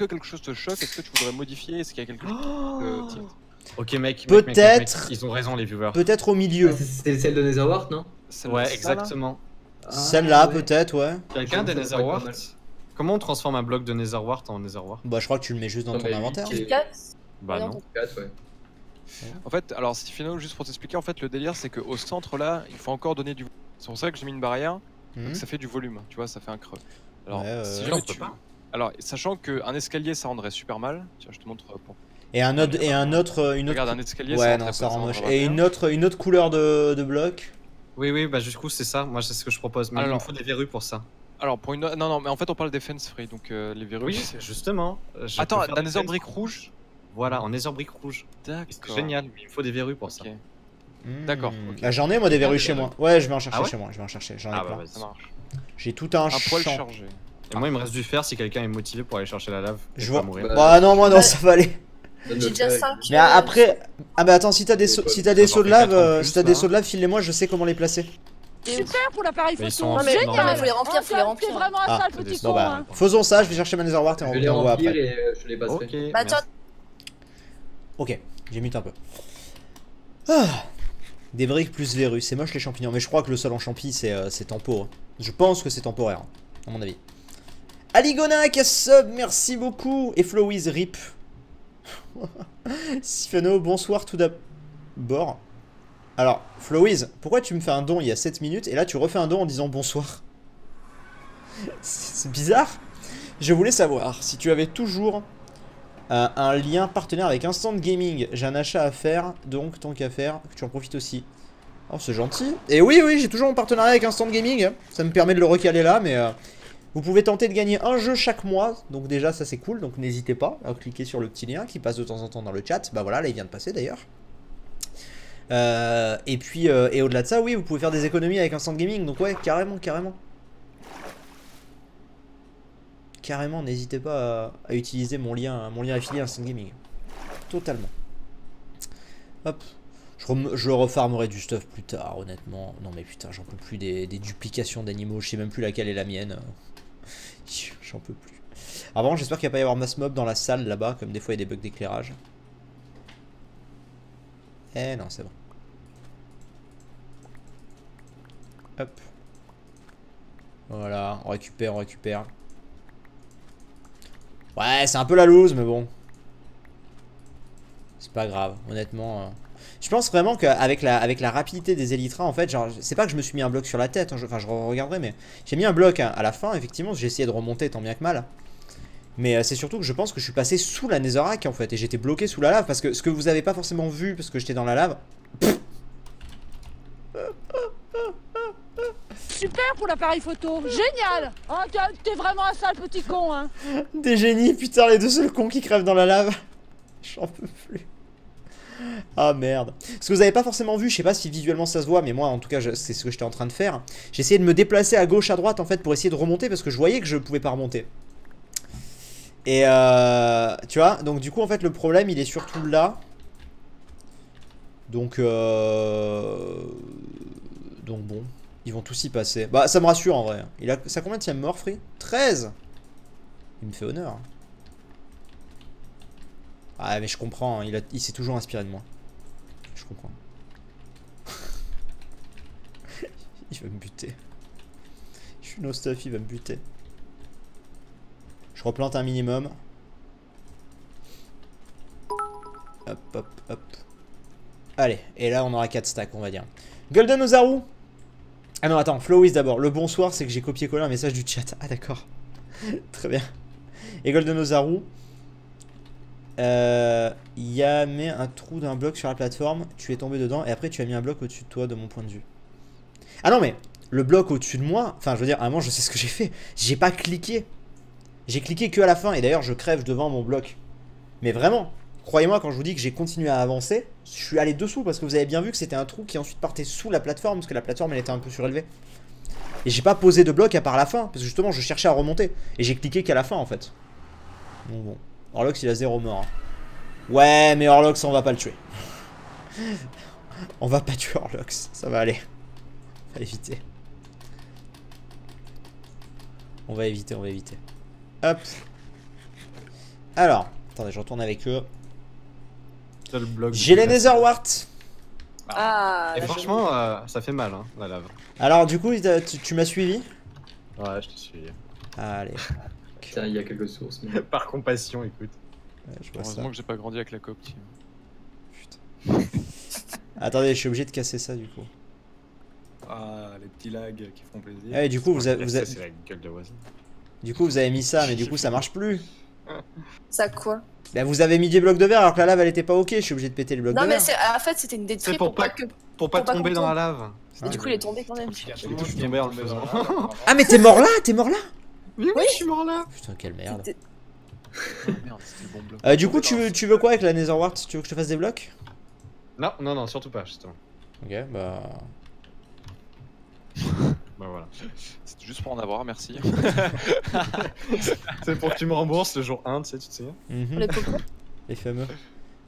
quelque chose te choque? Est-ce que tu voudrais modifier? Est-ce qu'il y a quelque chose qui te tire? Ok, mec. Peut-être- Ils ont raison, les viewers. Peut-être au milieu. Ah, C'était celle de Netherwart, non? Celle-là, Ouais, ça, là exactement. Celle-là, ouais. peut-être, ouais. Quelqu'un des Ça pourrait être pas Netherwart? mal. Comment on transforme un bloc de Netherwart en Netherwart? Bah, je crois que tu le mets juste dans Non, ton mais inventaire. huit, Tu casses. Bah Ouais, non. 4, ouais. En fait, alors Stifino, juste pour t'expliquer, en fait le délire c'est qu'au centre là, il faut encore donner du volume. C'est pour ça que j'ai mis une barrière, Mhm. donc ça fait du volume, tu vois, ça fait un creux. Alors, Ouais, si ouais. jamais On peut tu... pas. Alors, sachant qu'un escalier ça rendrait super mal, tiens, je te montre pour... Et un autre, une autre. Regarde, un escalier Ouais, ça non, rendrait ça pas- rend moche. rendrait Et pas une autre couleur de bloc. Oui, bah du coup, c'est ça. Moi, c'est ce que je propose. Mais il Alors- me faut des verrues pour ça. Alors, pour une... Non, mais en fait on parle des fence free, donc les verrues... Oui, justement. je Attends, peux faire un des nether fences brick rouges. rouge? Voilà, en Nether brick rouge. D'accord. C'est génial, mais il me faut des verrues pour ça. Ok, D'accord. ok. Bah, j'en ai moi des verrues des chez verrues. moi. Ouais, je vais en chercher Ah ouais chez moi. Je vais en chercher. J'en ai Ah bah plein. vas-y. Ça marche. J'ai tout un Un poil champ. chargé. Et moi, il me reste du fer si quelqu'un est motivé pour aller chercher la lave. et Je pas vois. mourir. Bah, Bah non, moi non, ça va aller. J'ai déjà 5. Mais après, ah bah attends, si t'as des Si sauts de fais lave, 4 en plus, si t'as des là. sauts de lave, file-les-moi, je sais comment les placer. Super pour l'appareil Mais ils photo. sont en Non, mais dessous, non, Génial. mais faut les remplir, faut les T'es remplir. vraiment un Ah, sale t'as petit des- con. Bon bah, hein. faisons ça. Je vais chercher ma Netherwart et Je on vais les voit remplir après. et je les passerai. Ok. Bah, merci. attends, Ok, j'ai mute un peu. Ah, des briques plus verrues, c'est moche les champignons, mais je crois que le sol en champi c'est temporaire. Je pense que c'est temporaire, à mon avis. Aligona qui a sub, merci beaucoup. Et Flowiz rip. Sifano, bonsoir tout d'abord. Alors, Flowiz, pourquoi tu me fais un don il y a 7 minutes et là tu refais un don en disant bonsoir? C'est bizarre. Je voulais savoir si tu avais toujours un lien partenaire avec Instant Gaming. J'ai un achat à faire, donc tant qu'à faire, que tu en profites aussi. Oh, c'est gentil. Et oui, j'ai toujours mon partenariat avec Instant Gaming. Ça me permet de le recaler là, mais vous pouvez tenter de gagner un jeu chaque mois. Donc déjà, ça c'est cool. Donc n'hésitez pas à cliquer sur le petit lien qui passe de temps en temps dans le chat. Bah voilà, là il vient de passer d'ailleurs. Et puis, et au-delà de ça, oui, vous pouvez faire des économies avec Instant Gaming. Donc ouais, carrément. Carrément, n'hésitez pas à utiliser mon lien affilié Instant Gaming. Totalement. Hop. Je refarmerai du stuff plus tard, honnêtement. Non mais putain, j'en peux plus des duplications d'animaux. Je sais même plus laquelle est la mienne. J'en peux plus. Avant, j'espère qu'il va pas y avoir mass mob dans la salle là-bas, comme des fois il y a des bugs d'éclairage. Eh non, c'est bon. Hop. Voilà, on récupère. Ouais, c'est un peu la loose, mais bon. C'est pas grave, honnêtement. Je pense vraiment qu'avec la rapidité des élytras, en fait, genre, c'est pas que je me suis mis un bloc sur la tête, hein, enfin je regarderai, mais j'ai mis un bloc à la fin, effectivement, j'ai essayé de remonter tant bien que mal. Mais c'est surtout que je pense que je suis passé sous la netherrack, en fait, et j'étais bloqué sous la lave, parce que ce que vous avez pas forcément vu, parce que j'étais dans la lave... Super pour l'appareil photo. Génial. Ah, t'es vraiment un sale petit con. Hein. Des génies, putain, les deux seuls cons qui crèvent dans la lave. J'en peux plus. Ah merde. Ce que vous avez pas forcément vu, je sais pas si visuellement ça se voit, mais moi en tout cas c'est ce que j'étais en train de faire. J'ai essayé de me déplacer à gauche, à droite en fait pour essayer de remonter parce que je voyais que je pouvais pas remonter. Et tu vois, donc du coup en fait le problème il est surtout là. Donc bon, ils vont tous y passer. Bah ça me rassure en vrai. Ça combien de mort Free 13. Il me fait honneur. Ah mais je comprends, il s'est toujours inspiré de moi. Je comprends. Il va me buter. Je suis no stuff, il va me buter. Je replante un minimum. Hop, hop, hop. Allez, et là on aura 4 stacks on va dire. Golden Ozaru. Ah non attends, Flowis d'abord. Le bonsoir c'est que j'ai copié-collé un message du chat. Ah d'accord. Très bien. Et Golden Ozaru. Il y a mis un trou d'un bloc sur la plateforme. Tu es tombé dedans et après tu as mis un bloc au-dessus de toi de mon point de vue. Ah non mais le bloc au-dessus de moi. Enfin je veux dire, à un moment je sais ce que j'ai fait. J'ai pas cliqué. J'ai cliqué que à la fin et d'ailleurs je crève devant mon bloc. Mais vraiment, croyez-moi quand je vous dis que j'ai continué à avancer, je suis allé dessous parce que vous avez bien vu que c'était un trou qui ensuite partait sous la plateforme parce que la plateforme elle était un peu surélevée. Et j'ai pas posé de bloc à part la fin parce que justement je cherchais à remonter et j'ai cliqué qu'à la fin en fait. Donc bon, Orlox il a 0 mort. Hein. Ouais mais Orlox on va pas le tuer. On va pas tuer Orlox, ça va aller. On va éviter. On va éviter, on va éviter. Hop. Alors, attendez, je retourne avec eux. J'ai les Netherwart. Ah, Et là, franchement, ça fait mal, hein, la lave. Alors, du coup, tu m'as suivi? Ouais, je te suis. Allez. Tiens, il y a quelques sources. Mais... Par compassion, écoute. Ouais, je vois ça. Heureusement que j'ai pas grandi avec la coop. Putain. Attendez, je suis obligé de casser ça du coup. Ah, les petits lags qui font plaisir. Ouais, du coup, vous avez C'est la gueule de voisin. du coup, vous avez mis ça, mais du coup, ça marche plus. Ça quoi? Bah, vous avez mis des blocs de verre alors que la lave elle était pas ok. Je suis obligé de péter les blocs Non, de mais verre. en fait, c'était une détruite C'est pour pas que. Pour pas Pour pas tomber qu'on dans la tombe. lave. Et du coup, il est tombé quand même. Du coup, je suis tombé en le faisant. Ah, mais t'es mort là? T'es mort là? Oui, je suis mort là. Putain, quelle merde. C'était- Merde, c'était le bon bloc. Du coup, tu veux quoi avec la Netherwart? Tu veux que je te fasse des blocs? Non, non, non, surtout pas, justement. Ok, bah. Bah voilà. C'était juste pour en avoir, merci. C'est pour que tu me rembourses le jour 1, tu sais, tu te souviens? Mhm. Les pocos. Les fameux.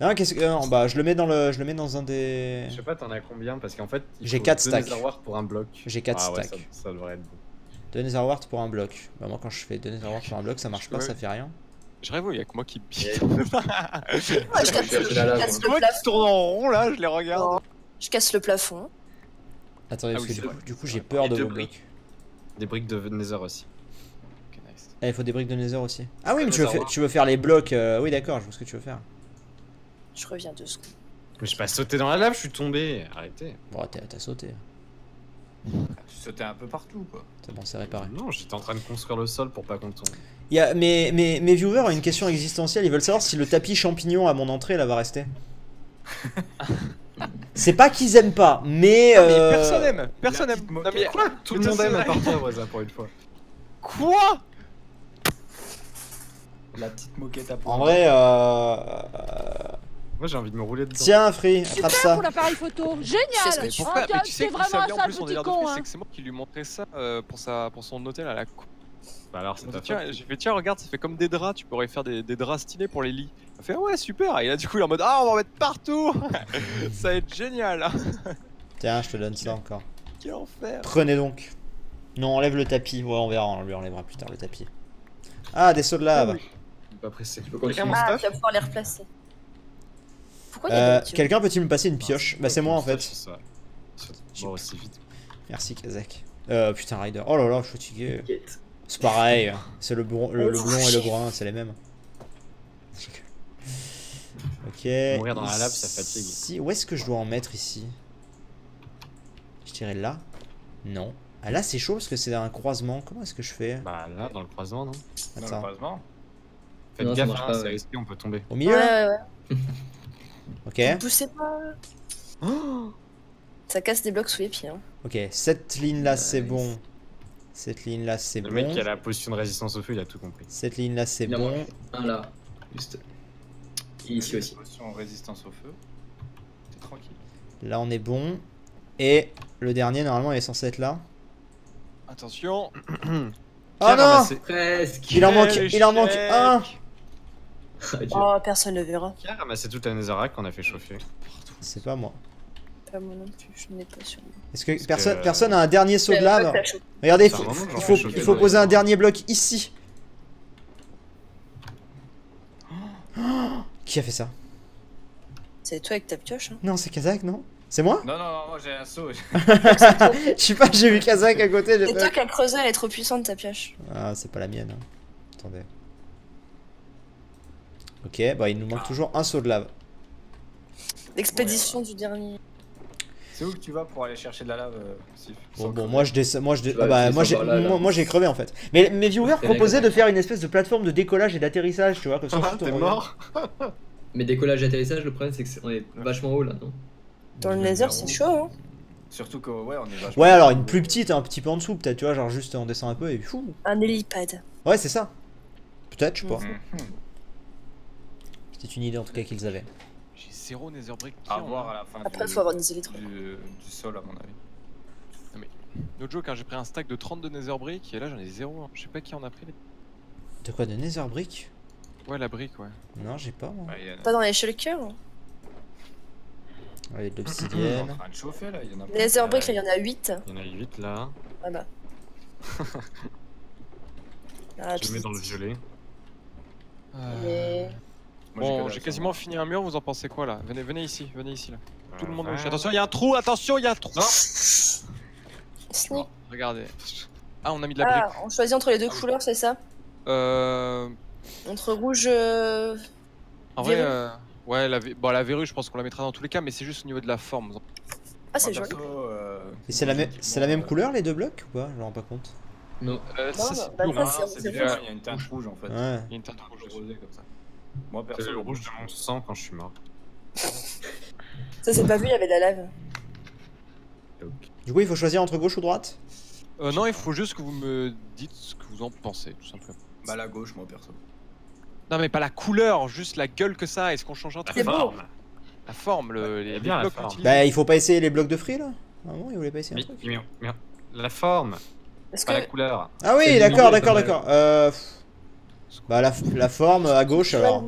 Non, qu'est-ce que. Non, bah, je le mets dans un des. Je sais pas, t'en as combien? Parce qu'en fait, J'ai 4 stacks. Netherwart pour un bloc. J'ai 4 Ouais, stacks. ça devrait être bon. 2 Netherwart pour un bloc. Bah, moi, quand je fais 2 Netherwart pour un bloc, ça marche pas, Ouais. ça fait rien. Je rêve, il y a que moi qui bite. Ouais, je casse la lave, le Moi qui plafond. tourne en rond là, je les regarde. Je casse le plafond. Attendez, Ah parce oui, que c'est vrai. du coup, j'ai peur Et de deux vos briques. blocs. Des briques de Nether aussi. Ok, nice. Ah, il faut des briques de Nether aussi. Ah oui, mais Netherwart. tu veux faire les blocs. Oui, d'accord, je vois ce que tu veux faire. Je reviens 2 secondes. Mais je suis pas sauté dans la lave, je suis tombé. Arrêtez. Bon, t'as sauté. Sauter un peu partout, quoi. C'est bon, c'est réparé. Non, j'étais en train de construire le sol pour pas qu'on tombe. Mes viewers ont une question existentielle. Ils veulent savoir si le tapis champignon à mon entrée là va rester. C'est pas qu'ils aiment pas, mais. Ah, mais personne aime. Personne La aime. petite Non, moquette. mais Quoi? Tout le monde aime à part toi, Waza, pour une fois. Quoi? La petite moquette à En poil. vrai, Moi, j'ai envie de me rouler dedans. tiens, Free, attrape Super ça. pour l'appareil photo, C'est ce génial! que Mais tu pourquoi? Oh, Mais tu sais t'es que vraiment ça un vient en sale plus, on est petit l'air de con, fou, hein. c'est que c'est moi qui lui montrais ça pour son hôtel à la coupe. Bah alors, c'est ta Tiens, faute. j'ai fait tiens regarde, ça fait comme des draps, tu pourrais faire des draps stylés pour les lits. Il a fait ouais super, et là du coup il est en mode ah on va en mettre partout. Ça va être génial. Tiens, je te donne ça encore. Quel enfer. Prenez donc. Non, enlève le tapis. Ouais, on verra, on lui enlèvera plus tard le tapis. Ah, des sauts de lave. Pas pressé. peux continuer. Quelqu'un mon Ah, stuff? tu vas pouvoir les replacer. Pourquoi il y a des bâtiments? Quelqu'un peut-il me passer une pioche? Bah, c'est moi en fait. C'est ça. C'est mort aussi vite. Merci, Kazak. Putain, Ryder. Oh là là, je suis fatigué. T'inquiète. C'est pareil. C'est le blond et le brun, c'est les mêmes. Ok. Mourir dans la lave, ça fatigue. Ici, où est-ce que je dois en mettre ici? Je dirais là. Non. Ah là, c'est chaud parce que c'est un croisement. Comment est-ce que je fais? Bah là, dans le croisement, non? Attends. Malheureusement. Faites Non, ça gaffe, marche hein, pas, c'est ouais. risqué, on peut tomber. Au Ouais, milieu là? ouais, ouais. Ok. Ne poussez pas. Ça casse des blocs sous les pieds. Hein. Ok, cette ligne là c'est bon. Cette ligne là c'est Le bon. mec qui a la potion de résistance au feu, il a tout compris. Cette ligne là c'est Il en bon. manque un là. Juste. Et ici aussi. Potion en résistance au feu. Tranquille. Là, on est bon. Et le dernier, normalement, il est censé être là. Attention. Oh non! Presque. Il en manque échec. un! Oh, personne ne verra. Qui a ramassé toute la netherrack qu'on a fait chauffer? C'est pas moi. Pas moi non plus, je n'ai pas sur moi. Est-ce que Parce que- personne a un dernier saut de Mais lave? pas que t'as Regardez, Ça fait un moment que j'en il fais faut chauffer, poser un d'ailleurs. dernier bloc ici. Qui a fait ça? C'est toi avec ta pioche. Hein. Non, c'est Kazak, non? C'est moi? Non, moi j'ai un saut. Je sais pas, j'ai vu Kazak à côté. j'ai C'est fait- toi qui as creusé, elle est trop puissante ta pioche. Ah, c'est pas la mienne. Hein. Attendez. Ok, bah il nous manque toujours un saut de lave. L'expédition du dernier. C'est où que tu vas pour aller chercher de la lave, Sif? Bon, moi je descends. Moi, Tu ah vas bah, moi, descendre par là, là. moi j'ai crevé en fait. Mais mes viewers C'est proposaient vrai. de faire une espèce de plateforme de décollage et d'atterrissage, tu vois, comme ça. Ah, tout t'es en- mort? Mais décollage et atterrissage, le problème c'est qu'on est vachement haut là, non? Dans le nether, c'est chaud, hein. Surtout que, ouais, on est vachement. Ouais, alors une plus petite, un petit peu en dessous, peut-être, tu vois, genre juste on descend un peu et fou. Un hélipad. Ouais, c'est ça. Peut-être, je sais pas. Mhm. C'était une idée en tout cas qu'ils avaient. J'ai 0 nether brick. À voir à la fin Après, du, faut avoir des électrons. du sol, à mon avis. No joke, hein, j'ai pris un stack de 32 nether brick et là j'en ai 0. Hein. Je sais pas qui en a pris. De quoi, de Nether Brick? Ouais, la brique, ouais. Non, j'ai pas moi. Ouais, il y en a- Pas dans les shulkers. Ouais, de Il est en l'obsidienne. train de chauffer là, il y en a Les nether bricks, là, il y en a 8. Il y en a 8 là. Voilà. Ah, Je le mets dans le violet. Mais... Moi, que Bon, dalle, j'ai ça quasiment va. fini un mur, vous en pensez quoi là? Venez ici là. Tout le monde Ouais. bouge. Attention, il y a un trou, attention, il y a un trou. Sneak. Regardez. Ah, on a mis de la brique. Ah, on choisit entre les deux couleurs, c'est ça? En Entre rouge... vrai, Verrue. ouais, la verrue, je pense qu'on la mettra dans tous les cas, mais c'est juste au niveau de la forme. Ah, c'est Moi, joli. perso, Et c'est la même couleur les deux blocs ou pas? Je me rends pas compte. Non. Ça, non, c'est bah, lourd, ça, hein. c'est- c'est c'est bien, rouge. il y a une teinte rouge en fait. Ouais. Il y a une teinte rouge dessus. Rosé comme ça. Moi C'est perso, le rouge de mon sang quand je suis mort. Ça, c'est pas vu, il y avait de la lave. Donc, Du coup, il faut choisir entre gauche ou droite? Non, il faut juste que vous me dites ce que vous en pensez, tout simplement. Bah la gauche, moi perso. Non, mais pas la couleur, juste la gueule que ça a. Est-ce qu'on change un la truc? C'est beau. forme. La forme, les bien la blocs forme. utilisés. Bah, il faut pas essayer les blocs de free là? Ah bon, il voulait pas essayer un Mais, truc? mais la forme, Est-ce pas la que... couleur. Ah oui, C'est d'accord, limité, d'accord, pas d'accord. Bah, la forme à gauche alors.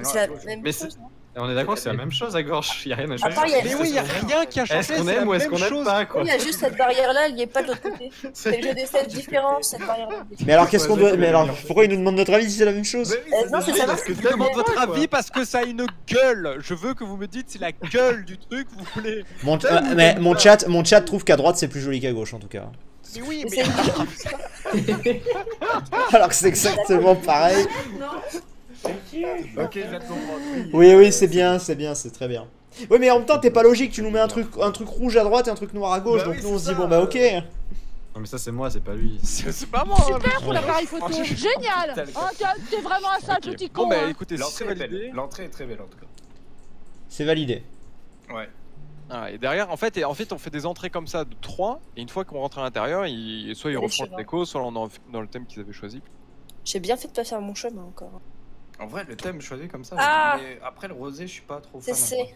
C'est la même Mais chose, non? Et on est d'accord que c'est la même chose à gauche, y a rien à choisir. part, il y a- Mais oui, y a rien qui a changé. Est-ce qu'on c'est la aime ou est-ce même qu'on aime chose. pas quoi? Il y a juste cette barrière-là, elle y est pas de l'autre côté. C'est le jeu des 7 différents, cette barrière-là. Mais alors, qu'est-ce qu'on doit. Mais alors, pourquoi il nous demande notre avis si c'est la même chose? Non, c'est ça. parce que Je vous demande t'aimes votre pas, quoi. avis parce que ça a une gueule. Je veux que vous me dites si la gueule du truc vous voulez. Mais mon chat trouve qu'à droite c'est plus joli qu'à gauche en tout cas. Mais oui, Mais mais. c'est Alors que c'est exactement pareil. Ok, je viens de comprendre. Oui, c'est bien, c'est très bien. Oui, mais en même temps, t'es pas logique, tu nous mets un truc rouge à droite et un truc noir à gauche, Bah donc oui, nous on c'est se dit, ça. bon bah ok. Non mais ça c'est moi, c'est pas lui. C'est pas moi. Super pour l'appareil photo, génial. Tel Oh, t'es vraiment un sale Ok. petit Bon, con. bah hein. écoutez, si c'est L'entrée est validé. belle. L'entrée est très belle en tout cas. C'est validé. Ouais. Ah, et derrière, en fait, on fait des entrées comme ça de 3. Et une fois qu'on rentre à l'intérieur, soit ils Les refont le chemins. déco, soit on en fait dans le thème qu'ils avaient choisi. J'ai bien fait de pas faire mon chemin encore. En vrai, le thème choisi comme ça. Ah mais après le rosé, je suis pas trop C'est fan. c'est.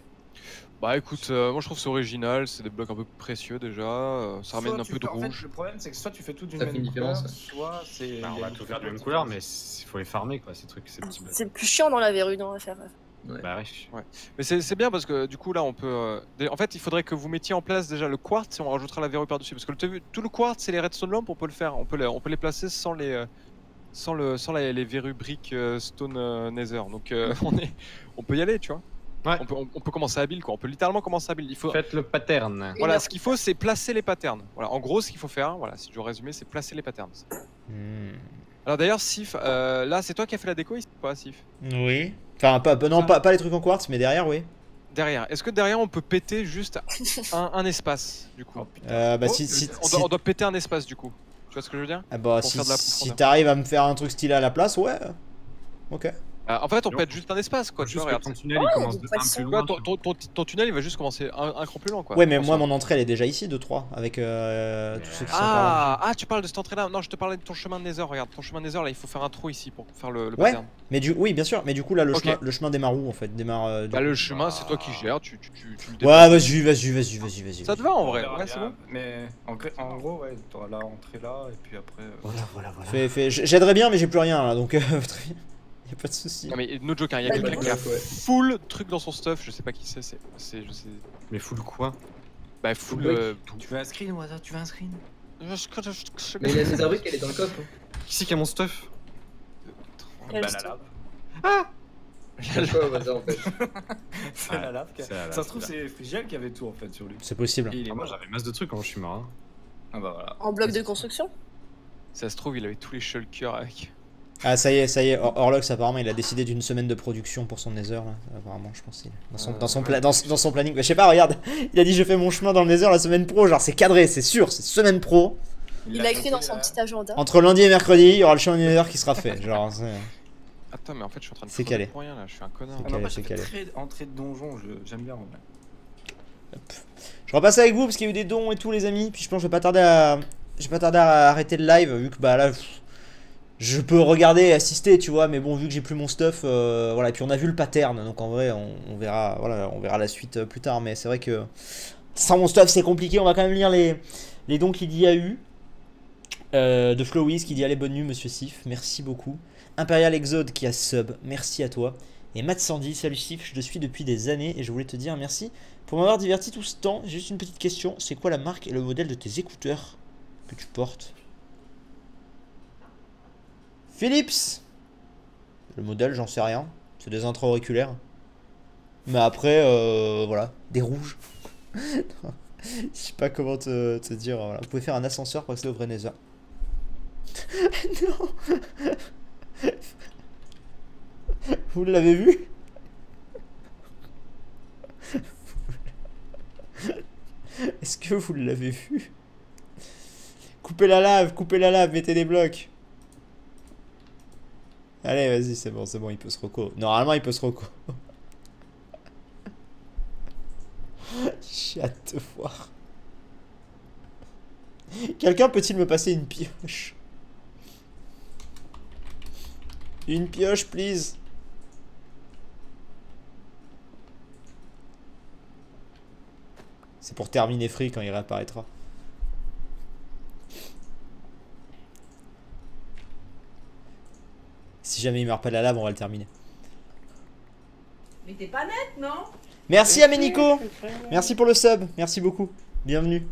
Bah écoute, moi je trouve c'est original, c'est des blocs un peu précieux déjà, ça ramène un peu de En fait, rouge. le problème, c'est que soit tu fais tout d'une Ça fait même une couleur, différence, soit c'est. Bah, on va tout faire de la même couleur, mais il faut les farmer quoi, ces trucs, ces petits blocs. C'est plus chiant dans la verrue, non, à faire. Bah ouais. Mais c'est bien parce que du coup là on peut... En fait il faudrait que vous mettiez en place déjà le quartz et on rajoutera la verrue par-dessus. Parce que tout le quartz et les redstone lamps on peut le faire, on peut les placer sans les verrues briques stone nether. Donc on peut y aller tu vois. Ouais. On peut commencer à build quoi, on peut littéralement commencer à build. Il faut... Faites le pattern. Voilà, ce qu'il faut c'est placer les patterns. Voilà, en gros ce qu'il faut faire, voilà, si je dois résumer, c'est placer les patterns. Hmm. Alors d'ailleurs Sif, là c'est toi qui as fait la déco ici ou pas Sif? Oui. Enfin, pas les trucs en quartz, mais derrière, oui. Derrière, est-ce que derrière on peut péter juste un espace du coup? Oh, putain. Bah Oh, si. On doit péter un espace du coup. Tu vois ce que je veux dire? Ah bah pour si, faire de la si profondeur. t'arrives à me faire un truc stylé à la place, ouais. Ok. En fait, on pète juste un espace, quoi. Tu Juste vois, que regarde. ton tunnel il commence des un peu poissons. plus Tu vois, loin. ton tunnel, il va juste commencer un cran plus loin, quoi. Ouais, mais En moi, soi. mon entrée, elle est déjà ici, de 3, avec tous ceux qui sont par là. Ah, tu parles de cette entrée-là. Non, je te parlais de ton chemin de Nether. Regarde, ton chemin de Nether, là, il faut faire un trou ici pour faire le Ouais, pattern. mais oui, bien sûr, mais du coup, là, Ok. le chemin démarre où, en fait? Démarre... Bah, le chemin, c'est toi qui gères. Tu le Ouais, déplaces. vas-y. Ça te va en vrai? On verra Ouais, c'est bien, bon. Mais en gros, ouais, t'auras la entrée là, et puis après. Voilà. J'aiderais bien, mais j'ai plus rien, là, donc... très bien. Y'a pas de soucis. Non, mais no joke, hein, il y a Bah, quelqu'un bah, qui a ouais. full truc dans son stuff. Je sais pas qui c'est. Je sais. Mais full quoi? Bah, full. Tout. Tu veux un screen, Waza? Tu veux un screen? Mais il y a des arbriques, elle est dans le coffre. Qui c'est qui a mon stuff? Quel Bah, la style. lave. C'est quoi au hasard en fait? C'est la lave. c'est la lave, Ça se trouve, c'est c'est Frigiel qui avait tout en fait sur lui. C'est possible. Et il est Moi mort. j'avais masse de trucs quand je suis mort. Hein. Ah bah voilà. En bloc de construction? Ça se trouve, il avait tous les shulkers avec. Ah, ça y est, Orlox, apparemment, il a décidé d'une semaine de production pour son Nether, là. Apparemment, je pense. Dans son planning. Bah, je sais pas, regarde. Il a dit, je fais mon chemin dans le Nether la semaine pro. Genre, c'est cadré, c'est sûr, c'est semaine pro. Il a écrit dans son petit agenda. Entre lundi et mercredi, il y aura le chemin du Nether qui sera fait. Genre, Attends, mais en fait, je suis en train de C'est crever calé. pour rien là. Je suis un connard. C'est Ah non, calé, bah, c'est c'est calé. très entrée de donjon, j'aime bien en vrai. Je repasse avec vous parce qu'il y a eu des dons et tout, les amis. Puis je pense que je vais pas tarder à arrêter le live vu que bah là je peux regarder et assister, tu vois, mais bon, vu que j'ai plus mon stuff, voilà. Et puis on a vu le pattern, donc en vrai on verra, voilà, on verra la suite plus tard. Mais c'est vrai que sans mon stuff c'est compliqué. On va quand même lire les dons qu'il y a eu. De Flowis qui dit allez, bonne nuit monsieur Sif, merci beaucoup. Imperial Exode qui a sub, merci à toi. Et Matt Sandy, salut Sif, je te suis depuis des années et je voulais te dire merci pour m'avoir diverti tout ce temps. J'ai juste une petite question, c'est quoi la marque et le modèle de tes écouteurs que tu portes? Philips. Le modèle, j'en sais rien, c'est des intra-auriculaires. Mais après, voilà, des rouges. Je sais pas comment te dire, voilà. Vous pouvez faire un ascenseur pour accéder au vrai Nether. Non. Vous l'avez vu? Est-ce que vous l'avez vu? Coupez la lave, mettez des blocs. Allez, vas-y, c'est bon, il peut se reco. Normalement, il peut se reco. J'ai hâte de voir. Quelqu'un peut-il me passer une pioche? Une pioche, please. C'est pour terminer Free quand il réapparaîtra. Si jamais il meurt pas de la lave, on va le terminer. Mais t'es pas net, non? Merci à Ménico. Merci pour le sub. Merci beaucoup. Bienvenue.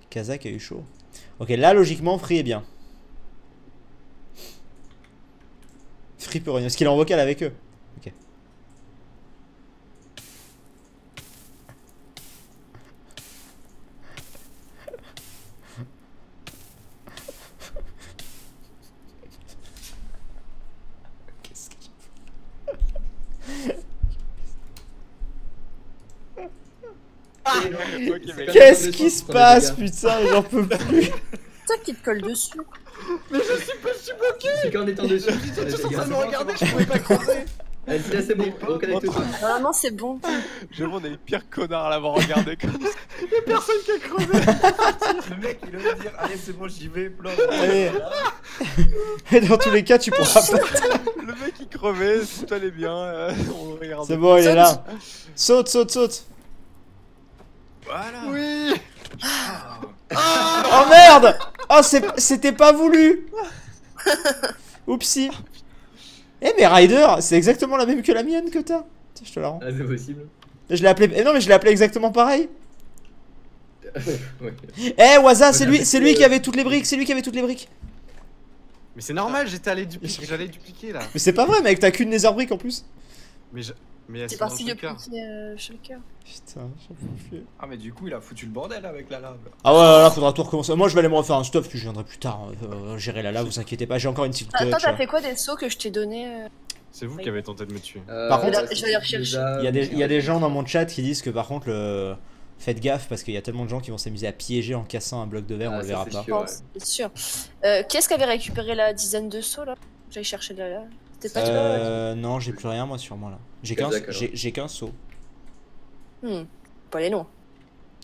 Kazak a eu chaud. Ok, là, logiquement, Free est bien. Free peut rien. Est-ce qu'il est en vocal avec eux? Ok. Qu'est-ce qui se passe, putain, j'en peux plus. C'est toi qui te colle dessus. C'est qu'en étant dessus. J'étais en train de me regarder, je pouvais pas creuser. Allez, là c'est bon, reconnecte-toi. Normalement, c'est bon. J'avoue, on est les pires connards à l'avoir regardé comme ça. Le mec, il allait dire, allez, c'est bon, j'y vais, plan. Allez. Et dans tous les cas, tu pourras pas. Le mec il crevait, si tout allait bien, on regardait. C'est bon, il est là. Saute. Voilà. Oui. Oh merde. Oh, c'était pas voulu. Oupsie. Eh mais Ryder, c'est exactement la même que la mienne que t'as. Tiens, je te la rends. Ah, c'est possible. Je l'ai appelé. Eh non, mais je l'ai appelé exactement pareil. Ouais. Eh Waza, c'est lui qui avait toutes les briques. Mais c'est normal, j'allais dupliquer là. Mais c'est pas vrai, mec, t'as qu'une nether brick en plus. Mais C'est dans parti le depuis shulker. Shulker. Putain, j'en peux plus. Ah, mais du coup, il a foutu le bordel avec la lave. Ah ouais, là, faudra tout recommencer. Moi, je vais aller me refaire un stuff, puis je viendrai plus tard gérer la lave, vous inquiétez pas. J'ai encore une petite Attends, touch. t'as fait quoi des sauts que je t'ai donné C'est vous qui avez tenté de me tuer. Par contre, je vais aller rechercher. Il y a des gens dans mon chat qui disent que par contre, Faites gaffe parce qu'il y a tellement de gens qui vont s'amuser à piéger en cassant un bloc de verre, on le ça, verra c'est pas. sûr. Ouais. C'est sûr. Qui est-ce qui avait récupéré la dizaine de seaux là? J'allais chercher là. C'était pas toi? Non, j'ai plus rien moi sur moi là. J'ai Kazakh, alors. j'ai qu'un seau. Pas les noms.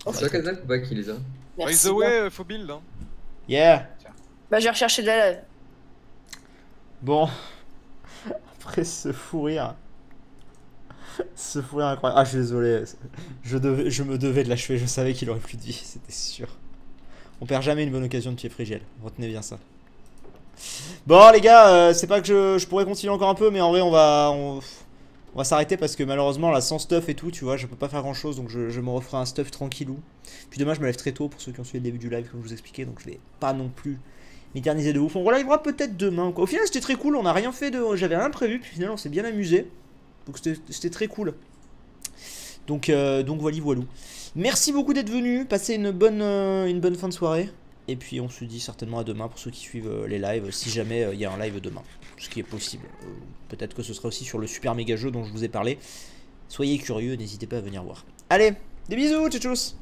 C'est ça Kazakh ou pas qui les a? By Merci. the bien. way, faut build. Hein. Yeah. Bah, je vais rechercher de la lave. Bon. Après ce fou rire. Ce fou rire incroyable. Ah, je suis désolé. Je me devais de l'achever. Je savais qu'il aurait plus de vie, c'était sûr. On perd jamais une bonne occasion de pied frigel. Retenez bien ça. Bon, les gars, c'est pas que je pourrais continuer encore un peu, mais en vrai, on va s'arrêter parce que malheureusement, là, sans stuff et tout, tu vois, je peux pas faire grand chose. Donc, je me referai un stuff tranquillou. Puis demain, je me lève très tôt pour ceux qui ont suivi le début du live, comme je vous expliquais. Donc, je vais pas non plus m'éterniser de ouf. On relivera peut-être demain, quoi. Au final, c'était très cool. On a rien fait de. J'avais rien prévu. Puis finalement, on s'est bien amusé. Donc, c'était très cool. Donc voilà, voilou. Merci beaucoup d'être venus. Passez une bonne fin de soirée. Et puis on se dit certainement à demain pour ceux qui suivent les lives, si jamais il y a un live demain, ce qui est possible. Peut-être que ce sera aussi sur le super méga jeu dont je vous ai parlé. Soyez curieux, n'hésitez pas à venir voir. Allez, des bisous, tchou tchous.